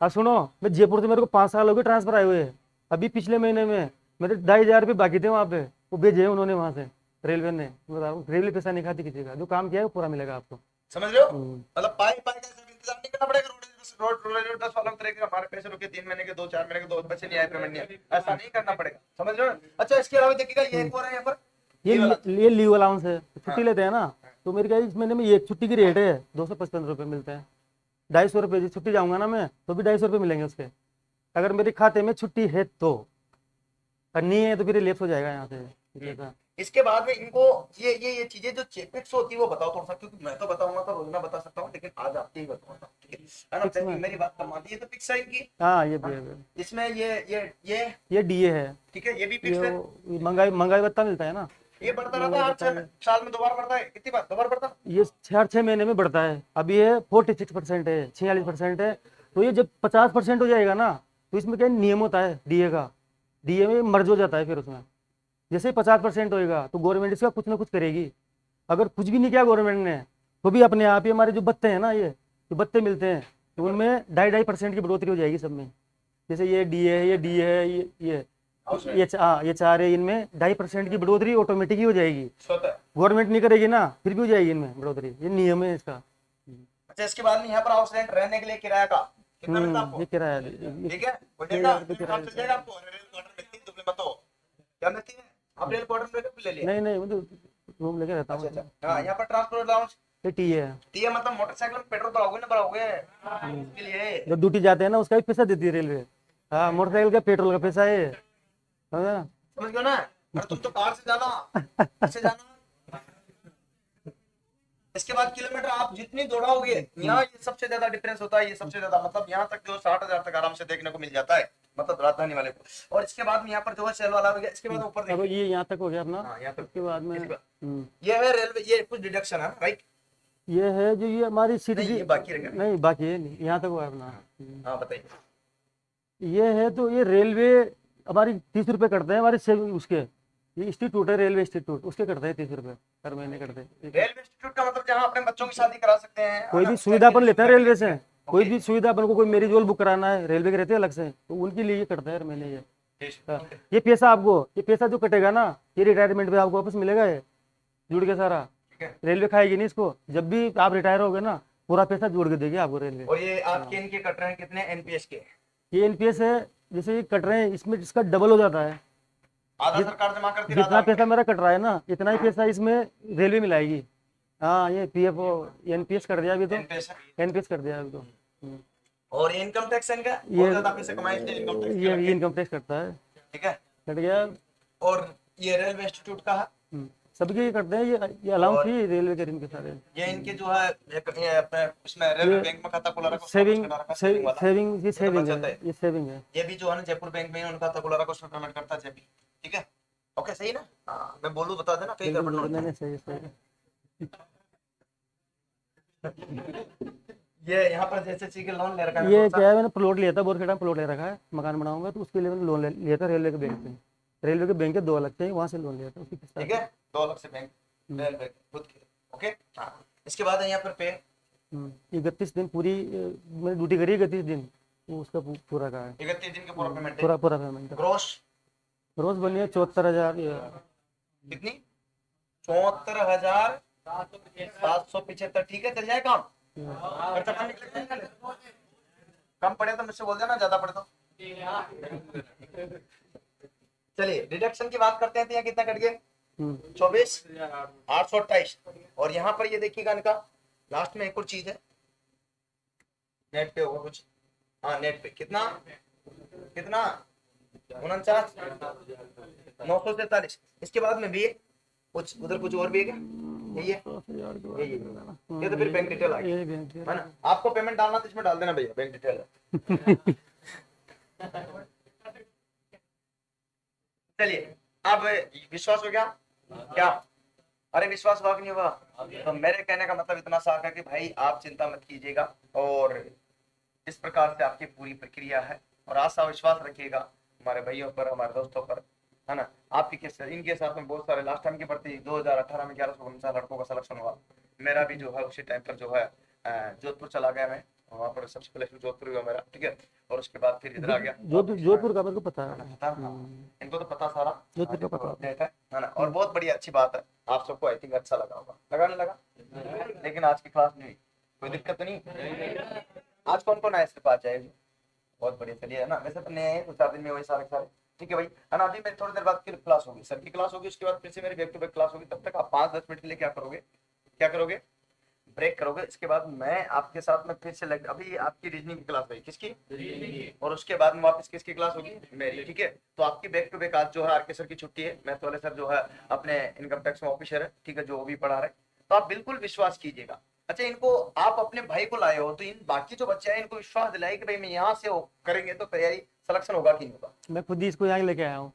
अब सुनो, मैं जयपुर से मेरे को 5 साल हो गए ट्रांसफर आए हुए। अभी पिछले महीने में मेरे 2,500 रुपये बाकी थे वहाँ पे, वो भेजे हैं उन्होंने वहाँ से, रेलवे ने। रेलवे पैसा नहीं खाती किसी का, जो काम किया है वो पूरा मिलेगा आपको, समझ रहे हो। मतलब पाई का इंतजाम नहीं करना पड़ेगा। रोड 10 वालों तरह के हमारे पैसे रुके 3 महीने के, 2-4 महीने के, 2 बच्चे नहीं आए, पेमेंट नहीं आए, ऐसा नहीं करना पड़ेगा, समझ रहे हो। अच्छा, इसके अलावा देखिएगा ये एक और है यहाँ पर, ये लीव अलाउंस है, छुट्टी लेते हैं ना, तो मेरे क्या इस महीने में एक छुट्टी की रेट है 255 रुपये मिलते हैं। 250 रुपये छुट्टी जाऊंगा ना मैं, तो भी 250 रुपये मिलेंगे उसके, अगर मेरे खाते में छुट्टी है तो, और नहीं है तो फिर लेफ्ट हो जाएगा यहाँ से। इसके बाद में इनको ये चीजें जो चेकपिक्स होती है वो बताओ थोड़ा सा, क्योंकि मैं तो बताऊंगा तो रोजाना बता सकता हूँ, लेकिन आज आपके ही बताऊंगा, ठीक है ना। मेरी बात कमा दी, ये तो फिक्स है इनकी। हाँ, ये इसमें ये डीए है, ठीक है, ये भी फिक्स है। महंगाई भत्ता मिलता है ना, ये बढ़ता रहता है हर साल में, 2 बार बढ़ता है। कितनी बार 2 बार बढ़ता है? ये 6 महीने में बढ़ता है। अभी ये 46% है, 46% है, तो ये जब 50% हो जाएगा ना, तो इसमें क्या नियम होता है डीए का, डीए में मर्ज हो जाता है फिर उसमें। जैसे 50% होएगा तो गवर्नमेंट इसका कुछ ना कुछ करेगी। अगर कुछ भी नहीं किया गवर्नमेंट ने, तो भी अपने आप ही हमारे जो भत्ते हैं ना, ये जो भत्ते मिलते हैं, तो उनमें 2.5% की बढ़ोतरी हो जाएगी सब में। जैसे ये डीए है, ये डीए है, ये 4 है, इनमें 2.5% की बढ़ोतरी ऑटोमेटिक ही हो जाएगी। गवर्नमेंट नहीं करेगी ना, फिर भी हो जाएगी इनमें बढ़ोतरी, ये नियम है इसका। अच्छा, इसके बाद में यहाँ पर हाउस रेंट रहने के लिए किराया का कितना मिलता है आपको? ये किराया, ठीक है, हो जाएगा आपको। क्या मिलती है? आप रेल क्वार्टर में ले लिया? नहीं, मतलब रूम लेके रहता हूँ। हाँ, यहाँ पर ट्रांसपोर्ट अलाउंस ये टी है, मतलब मोटरसाइकिल में पेट्रोल भराओगे ना, भराओगे इसके लिए जब ड्यूटी जाते हैं ना, उसका भी पैसा देती है रेलवे। हाँ, मोटरसाइकिल का पेट्रोल का पैसा है, समझ गए ना। और तुम तो कार से जाना इसके बाद किलोमीटर आप जितनी दौड़ाओगे, यहाँ ये सबसे ज्यादा डिफरेंस होता है, ये सबसे ज्यादा, मतलब यहाँ तक जो 60,000 तक आराम से देखने को मिल जाता है, मतलब राजधानी वाले को। और इसके बाद में यहाँ पर जो है सेल वाला हो गया, इसके बाद ऊपर अब ये यहाँ तक हो गया अपना। यहाँ तक उसके बाद में ये है रेलवे, ये कुछ डिडक्शन है राइट, ये है जो ये हमारी सीट नहीं, ये बाकी रह गया। नहीं, बाकी है नहीं, यहाँ तक हुआ है अपना। हाँ, बताइए। ये है तो ये रेलवे हमारी 30 रुपये करते हैं हमारे सेविंग, उसके ये इंस्टीट्यूट है रेलवे इंस्टीट्यूट, उसके करते हैं 30 रुपये हर महीने करते हैं। रेलवे इंस्टीट्यूट का मतलब जहाँ अपने बच्चों की शादी करा सकते हैं, कोई भी सुविधा अपन लेते हैं रेलवे से, कोई भी सुविधा अपन को, कोई मैरिज हॉल बुक कराना है, रेलवे के रहते हैं अलग से, तो उनके लिए ये करता है हर महीने ये। ठीक है। ये पैसा आपको, ये पैसा जो कटेगा ना, ये रिटायरमेंट पे आपको वापस मिलेगा, ये जुड़ के सारा। ठीक है। रेलवे खाएगी नहीं इसको, जब भी आप रिटायर होगे ना पूरा पैसा जोड़ के देगी आपको रेलवे। और ये आपके इनके कट रहे हैं कितने एनपीएस के? ये एनपीएस है, जैसे ये कट रहे हैं इसमें इसका डबल हो जाता है। आधा सरकार जमा करती है, जितना आधा पैसा मेरा कट रहा है ना, इतना ही पैसा इसमें रेलवे मिलाएगी। हाँ, ये पीएफ एनपीएस कर दिया अभी तो, एनपीएस है। एनपीएस कर दिया अभी तो। और ये इनकम टैक्स है इनका, ये- बहुत ज्यादा पैसे कमाए इसलिए इनकम टैक्स ये इनकम टैक्स करता है, ठीक है। कट गया। और ये रेलवे इंस्टीट्यूट का है, सबके ये करते हैं, ये अलाउंस ही रेलवे के इनके सारे। ये इनके जो है ये अपने उसमें रेलवे बैंक में खाता खुला रखा, उसमें सेविंग बचत रखा, सेविंग वाला। सेविंग ये सेविंग बचत है, है। ये सेविंग है। ये भी जो है ना जयपुर बैंक में उनका खाता खुला रखा, उसमें पेमेंट करता है जेपी, ठीक है। ओके, सही ना? हाँ, मैं बोलूं बता देना कहीं गड़बड़ ना हो। नहीं सही सही। ये यहाँ पर जैसे चीज के लोन ले रखा है ये कौन सा? क्या है, मैंने प्लॉट लिया था बोरखेड़ा में, प्लॉट ले रखा है, मकान बनाऊंगा तो उसके लिए मैंने लोन लिया था रेलवे के बैंक से। रेलवे के बैंक के 2 लाख थे, वहां से लोन लिया था, उसकी किस्त। ठीक है, 2 लाख से बैंक रेलवे खुद के। ओके, हाँ। इसके बाद है यहाँ पर पे 31 दिन पूरी मैंने ड्यूटी करी, 31 दिन वो उसका पूरा का है, 31 दिन के पूरा पेमेंट है। पूरा पूरा पेमेंट। ग्रोस रोज बनी है 74,000। कितनी? 74,775। ठीक है, चल जाए काम। खर्चा पानी निकलेगा। कम पड़े तो मुझसे बोल देना, ज्यादा पड़े तो। चलिए डिडक्शन की बात करते हैं, तो यहाँ कितना कट गया? 24,828। और यहाँ पर ये देखिएगा इनका लास्ट में एक और चीज है, नेट पे होगा कुछ। हाँ, नेट पे कितना कितना 49,943। इसके बाद में भी है कुछ, उधर कुछ और भी है क्या? यही है, यही है। ये तो फिर बैंक डिटेल आ गई है ना। आपको पेमेंट डालना तो इसमें डाल देना भैया, बैंक डिटेल। चलिए, अब विश्वास हो गया क्या? अरे विश्वास हुआ कि नहीं हुआ? तो मेरे कहने का मतलब इतना सा है कि भाई आप चिंता मत कीजिएगा, और इस प्रकार से आपकी पूरी प्रक्रिया है, और आशा विश्वास रखिएगा हमारे भाइयों पर, हमारे दोस्तों पर, है ना। आपकी किस इनके साथ में बहुत सारे लास्ट टाइम की भर्ती 2018 में 1149 लड़कों का सिलेक्शन हुआ। मेरा भी जो है उसी टाइम पर जो है जोधपुर चला गया, मैं वहाँ पर सबसे पहले जोधपुर हुआ मेरा, ठीक है। और उसके बाद फिर इधर आ गया जोधपुर का मेरे को पता है। इनको तो पता सारा, जोधपुर का पता है ना। और बहुत बढ़िया अच्छी बात है, आप सबको आई थिंक अच्छा लगा होगा, लगा नहीं लगा? लेकिन आज की क्लास नहीं हुई, कोई दिक्कत तो नहीं? आज कौन कौन आया सिर्फ आज जाएगी? बहुत बढ़िया, चलिए, है ना। वैसे तो नहीं है, 2-4 दिन में वही सारे सारे, ठीक है भाई, है ना। अभी मेरी थोड़ी देर बाद फिर क्लास होगी, सर की क्लास होगी, उसके बाद फिर से मेरी बैक टू बैक क्लास होगी। तब तक आप 5-10 मिनट के लिए क्या करोगे, ब्रेक करोगे। इसके बाद मैं आपके साथ में फिर से अभी आपकी रीजनिंग की क्लास हुई, किसकी? और उसके बाद में वापस किसकी क्लास होगी? मेरी, ठीक है। तो आपकी बैक टू बैक आज जो है आरके सर की छुट्टी है, मैथ वाले सर जो है अपने इनकम टैक्स में ऑफिसर है, ठीक है, जो भी पढ़ा रहे। तो आप बिल्कुल विश्वास कीजिएगा। अच्छा, इनको आप अपने भाई को लाए हो, तो इन बाकी जो बच्चे हैं इनको विश्वास दिलाए कि भाई मैं यहाँ से करेंगे तो तैयारी सिलेक्शन होगा कि नहीं होगा। मैं खुद ही इसको यहाँ लेके आया हूँ,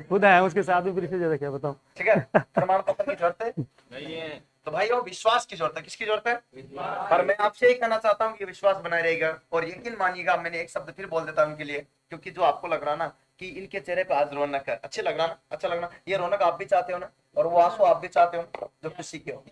खुद आया हूँ उसके साथ में, फिर इससे ज्यादा क्या बताऊँ। ठीक है, प्रमाण पत्र की जरूरत है नहीं है, तो भाई वो विश्वास की जरूरत है। किसकी जरूरत है? पर मैं आपसे ही कहना चाहता हूँ कि विश्वास बनाए रहेगा, और यकीन मानिएगा, मैंने एक शब्द फिर बोल देता हूँ उनके लिए, क्योंकि जो आपको लग रहा ना कि इनके चेहरे पे आज रौनक है, अच्छे लग रहा ना, अच्छा लग रहा, ये रौनक आप भी चाहते हो ना, और वो आंसू आप भी चाहते हो ना, जो खुशी के हो,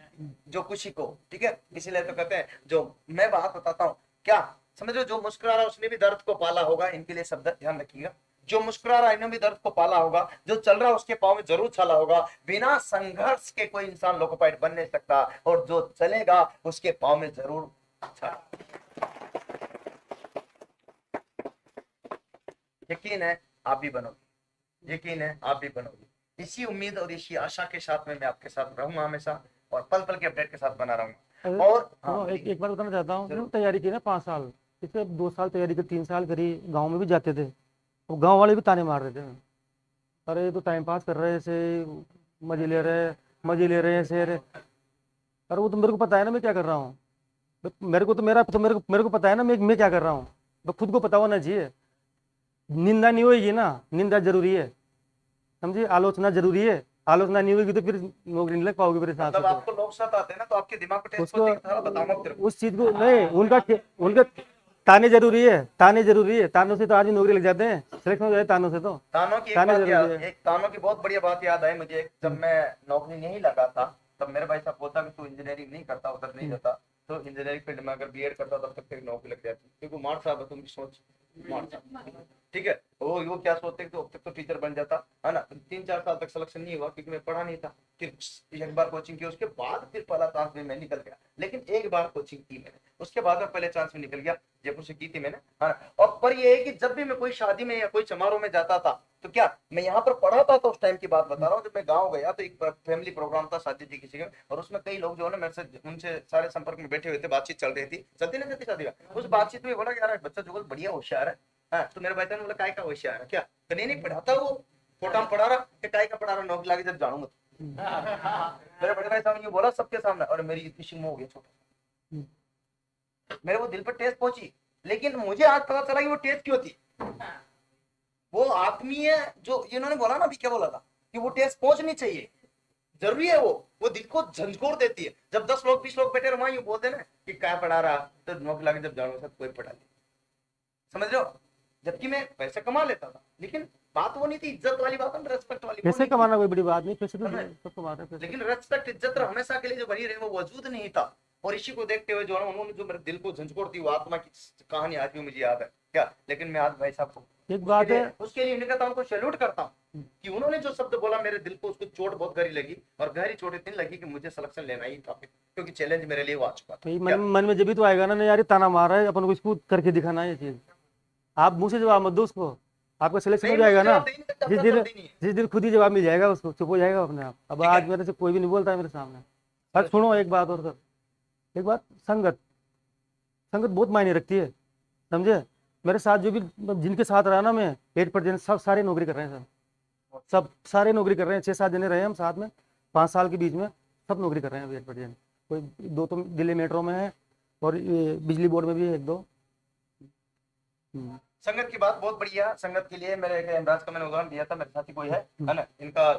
जो खुशी को, ठीक है। इसीलिए तो कहते हैं, जो मैं बात बताता हूँ क्या समझ रहे हो, जो मुस्कुरा रहा है उसने भी दर्द को पाला होगा, इनके लिए शब्द ध्यान रखिएगा। जो मुस्कुरा रहा है इन्होंने भी दर्द को पाला होगा, जो चल रहा है उसके पाँव में जरूर छाला होगा। बिना संघर्ष के कोई इंसान लोकोपाइट बन नहीं सकता, और जो चलेगा उसके पाँव में जरूर छाला। यकीन है आप भी बनोगे, यकीन है आप भी बनोगे। इसी उम्मीद और इसी आशा के साथ में मैं आपके साथ रहूंगा हमेशा, और पल पल के अपडेट के साथ बना रहूंगा। और हाँ, एक बार बताना चाहता हूँ, मैंने तैयारी की ना 5 साल, इससे 2 साल तैयारी की, 3 साल करी, गाँव में भी जाते थे, और गांव वाले भी ताने मार रहे थे, अरे तो टाइम पास कर रहे हैं ऐसे, मजे ले रहे हैं ऐसे। अरे वो तो मेरे को पता है ना मैं क्या कर रहा हूँ, मेरे को पता है ना मैं क्या कर रहा हूँ, मैं खुद को पता होना चाहिए। निंदा नहीं होगी ना, निंदा जरूरी है, समझिए, आलोचना जरूरी है, आलोचना नहीं होगी तो फिर नौकरी नहीं लग पाओगे मेरे साथ। मतलब आपको लोग साथ आते हैं ना, तो आपके दिमाग को टेस्ट होती है कि बताऊंगा तेरे को। उस चीज को नहीं, उनका ताने जरूरी है, तानों से तो आज नौकरी लग जाते हैं, सिलेक्शन हो जाए तानों से। तो तानों की एक तानों की बहुत बढ़िया बात याद आई मुझे। जब मैं नौकरी नहीं लगा था, तब मेरे भाई साहब बोलता कि तू इंजीनियरिंग नहीं करता, उधर नहीं जाता, तो इंजीनियरिंग फील्ड में अगर बीएड करता तब तक तेरी नौकरी लग जाती। क्योंकि कुमार साहब तुम सोच, ठीक है। वो क्या सोचते कि तो अब तक तो टीचर बन जाता है ना। 3-4 साल तक सिलेक्शन नहीं हुआ क्योंकि मैं पढ़ा नहीं था। फिर एक बार कोचिंग की, उसके बाद फिर पहला चांस में मैं निकल गया। लेकिन एक बार कोचिंग की मैंने, उसके बाद में पहले चांस में निकल गया। जयपुर से की थी मैंने, है ना। और पर ये है कि जब भी मैं कोई शादी में या कोई समारोह में जाता था तो क्या मैं यहाँ पर पढ़ाता था। उस टाइम की बात बता रहा हूँ, जब मैं गाँव गया तो एक फैमिली प्रोग्राम था, शादी थी किसी के, और उसमें कई लोग जो है ना मेरे से, उनसे सारे संपर्क में बैठे हुए थे, बातचीत चल रही थी, चलती नहीं चलती शादी का। उस बातचीत में बोला कि यार बच्चा जुगल बढ़िया होशियार है। हाँ, तो मेरे भाई ने बोला काय का होशियार है क्या, तो नहीं पढ़ाता वो कोटा में पढ़ा रहा कि काय का पढ़ा रहा, नौकरी लागे जब जानूंगा। मेरे बड़े भाई साहब ने बोला सबके सामने, और मेरी इतनी शिम हो गई छोटा, मेरे वो दिल पर टेस्ट पहुंची। लेकिन मुझे आज पता चला कि वो टेस्ट क्यों थी। वो आत्मीय जो इन्होंने बोला ना, अभी क्या बोला था कि वो टेस्ट पहुंचनी चाहिए, जरूरी है। वो दिल को झंझोर देती है। जब 10 लोग 20 लोग बैठे रहे वहां, यूं बोलते ना कि क्या पढ़ा रहा, तो नौकरी लागे जब जानूंगा कोई पढ़ा ली, समझ रहे हो। जबकि मैं पैसे कमा लेता था, लेकिन बात वो नहीं थी, इज्जत वाली बात, रेस्पेक्ट वाली। पैसे कमाना कोई बड़ी बात नहीं, पैसे तो सब कमाते हैं पैसे। लेकिन रेस्पेक्ट, इज्जत हमेशा के लिए जो बनी रहे वो वजूद नहीं था। और इसी को देखते हुए जो है उन्होंने जो मेरे दिल को झंझोर दी, वो आत्मा की कहानी आज भी मुझे याद है क्या। लेकिन मैं आज भाई साहब को एक बात है, उसके लिए कहता हूँ, सैल्यूट करता हूँ कि उन्होंने जो शब्द बोला मेरे दिल को, उसको चोट बहुत गहरी लगी। और गहरी चोट इतनी लगी कि मुझे सिलेक्शन लेना ही था, क्योंकि चैलेंज मेरे लिए वो आ चुका था। भाई मन में जब भी तो आएगा ना यार, ये ताना मार रहा है, अपन को इसको करके दिखाना है ये चीज। आप मुंह से जवाब मत दो उसको, आपका सिलेक्शन हो जाएगा ना, जिस दिन खुद ही जवाब मिल जाएगा उसको, चुप हो जाएगा अपने आप। अब आज मेरे से कोई भी नहीं बोलता है मेरे सामने। सर सुनो एक बात और, सर एक बात, संगत बहुत मायने रखती है, समझे। मेरे साथ जो भी जिनके साथ रहा ना मैं, 8% सब सारे नौकरी कर रहे हैं सर, सब सारे नौकरी कर रहे हैं। 6-7 जने रहे हम साथ में 5 साल के बीच में, सब नौकरी कर रहे हैं 8%। कोई 2 तो दिल्ली मेट्रो में है, और ये बिजली बोर्ड में भी है 1-2। संगत की बात बहुत बढ़िया। संगत के लिए मेरे हेमराज का मैंने उदाहरण दिया था, मेरे साथी कोई है ना, इनका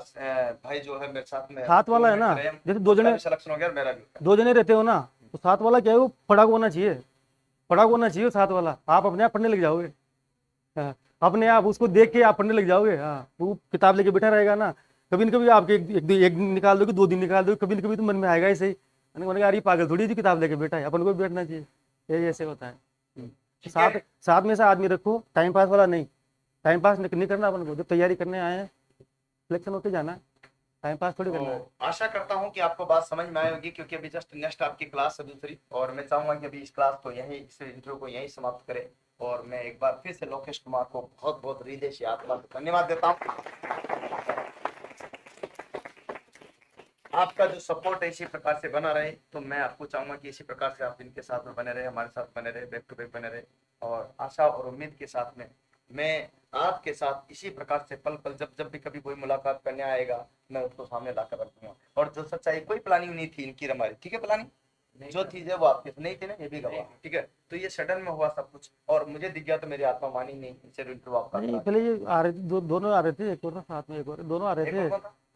भाई जो है मेरे साथ में, साथ वाला है ना, जैसे 2 जने सिलेक्शन हो गया, मेरा भी 2 जने रहते हो ना, तो साथ वाला क्या है, वो पढ़ा होना चाहिए, पढ़ा होना चाहिए साथ वाला। आप अपने आप पढ़ने लग जाओगे, हाँ, अपने आप उसको देख के आप पढ़ने लग जाओगे। हाँ, वो किताब लेके बैठा रहेगा ना, कभी न कभी आपके एक दिन निकाल दोगे, 2 दिन निकाल दोगे, कभी न कभी तो मन में आएगा ही सही, मैंने यार ये पागल थोड़ी जी किताब लेके बैठा है, अपन को भी बैठना चाहिए। ये ऐसे होता है। साथ में से आदमी रखो, टाइम पास वाला नहीं। टाइम पास नहीं करना अपन को, जब तैयारी करने आए हैं सिलेक्शन होते जाना, टाइम पास थोड़ी करना है। आशा करता हूँ कि आपको बात समझ में आएगी, क्योंकि अभी जस्ट नेक्स्ट आपकी क्लास है दूसरी, और मैं चाहूंगा कि अभी इस क्लास को यहीं, इस इंटरव्यू को यहीं समाप्त करें। और मैं एक बार फिर से लोकेश कुमार को बहुत बहुत हृदय से आत्मा से धन्यवाद देता हूँ। आपका जो सपोर्ट है इसी प्रकार से बना रहे, तो मैं आपको चाहूंगा कि इसी प्रकार से आप इनके साथ में बने रहे, हमारे साथ बने रहे, बैक टू बैक बने रहे। और आशा और उम्मीद के साथ में मैं आपके साथ इसी प्रकार से पल पल जब भी कभी कोई मुलाकात करने आएगा, मैं उसको सामने लाकर रख दूंगा। और जो सच्चाई, कोई प्लानिंग नहीं थी इनकी हमारी, ठीक है, प्लानिंग जो चीजें वो आपके नहीं थी ना, ये भी गवाह, ठीक है। तो ये सडन में हुआ सब कुछ, और मुझे दिख गया तो मेरी आत्मा मानी नहीं, इनसे इंटरव्यू आपका नहीं, पहले ये आ रहे थे, दोनों आ रहे थे, एक और साथ में, एक और दोनों आ रहे थे,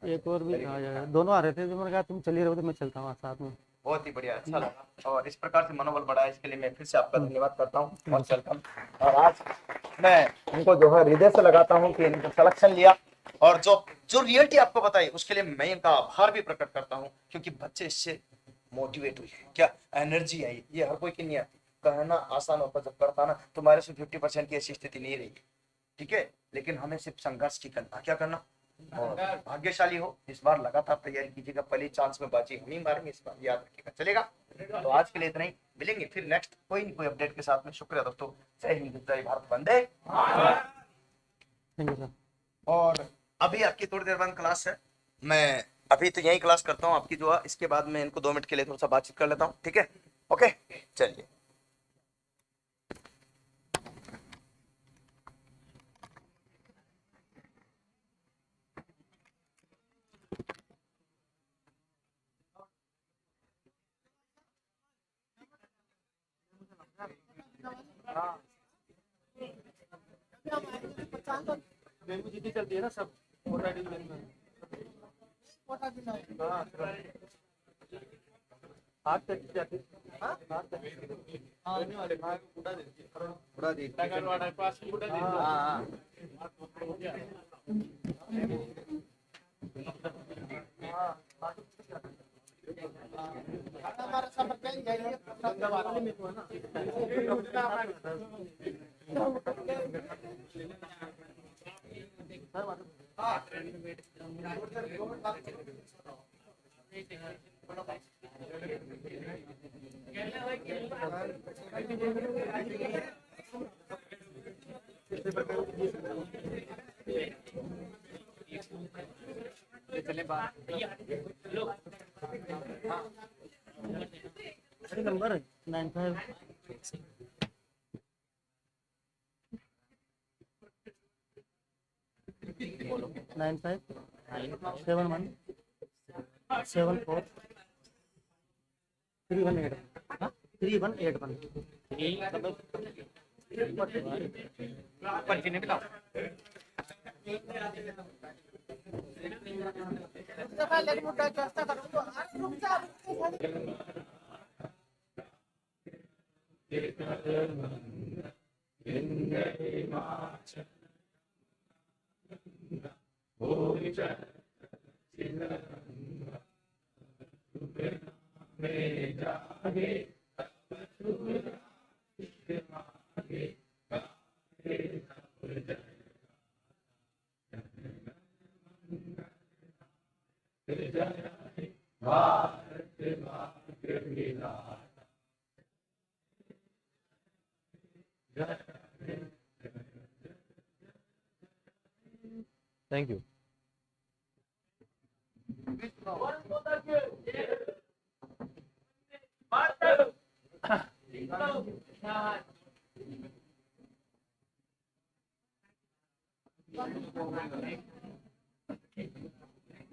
एक और भी आ जाएगा, दोनों आ रहे थे। तो मैंने कहा तुम चलिए रहो तो मैं चलता हूँ साथ में। बहुत ही बढ़िया, अच्छा लगा। और इस प्रकार से मनोबल बढ़ा, इसके लिए मैं फिर से आपका धन्यवाद करता हूँ, मोस्ट वेलकम। और आज मैं इनको जो है हृदय से लगाता हूँ कि इनको सिलेक्शन लिया, और जो रियलिटी आपको बताई उसके लिए मैं इनका आभार भी प्रकट करता हूँ, क्योंकि बच्चे इससे मोटिवेट हुए, क्या एनर्जी आई, ये हर कोई की नहीं आती। कहना आसान होता, जब करता ना, तुम्हारे से 50% की ऐसी स्थिति नहीं रही, ठीक है। लेकिन हमें सिर्फ संघर्ष की करना, क्या करना, और भाग्यशाली हो, इस बार लगातार तैयारी कीजिएगा, पहले चांस में बाजी हम ही मारेंगे इस बार, याद रखिएगा, चलेगा। तो आज के लिए इतना ही, मिलेंगे फिर नेक्स्ट कोई अपडेट के साथ में। शुक्रिया दोस्तों, जय हिंद, जय भारत, वंदे। और अभी आपकी थोड़ी देर बाद क्लास है, मैं अभी तो यही क्लास करता हूँ आपकी जो है, इसके बाद मैं इनको 2 मिनट के लिए थोड़ा सा बातचीत कर लेता हूँ, ठीक है, ओके, चलिए। चलती है ना सब, हमारा सफर कहीं जाइए चले बाहर नंबर 95 95 71 74 3181 3181 पर्ची नहीं मिला थैंक यू Thank you.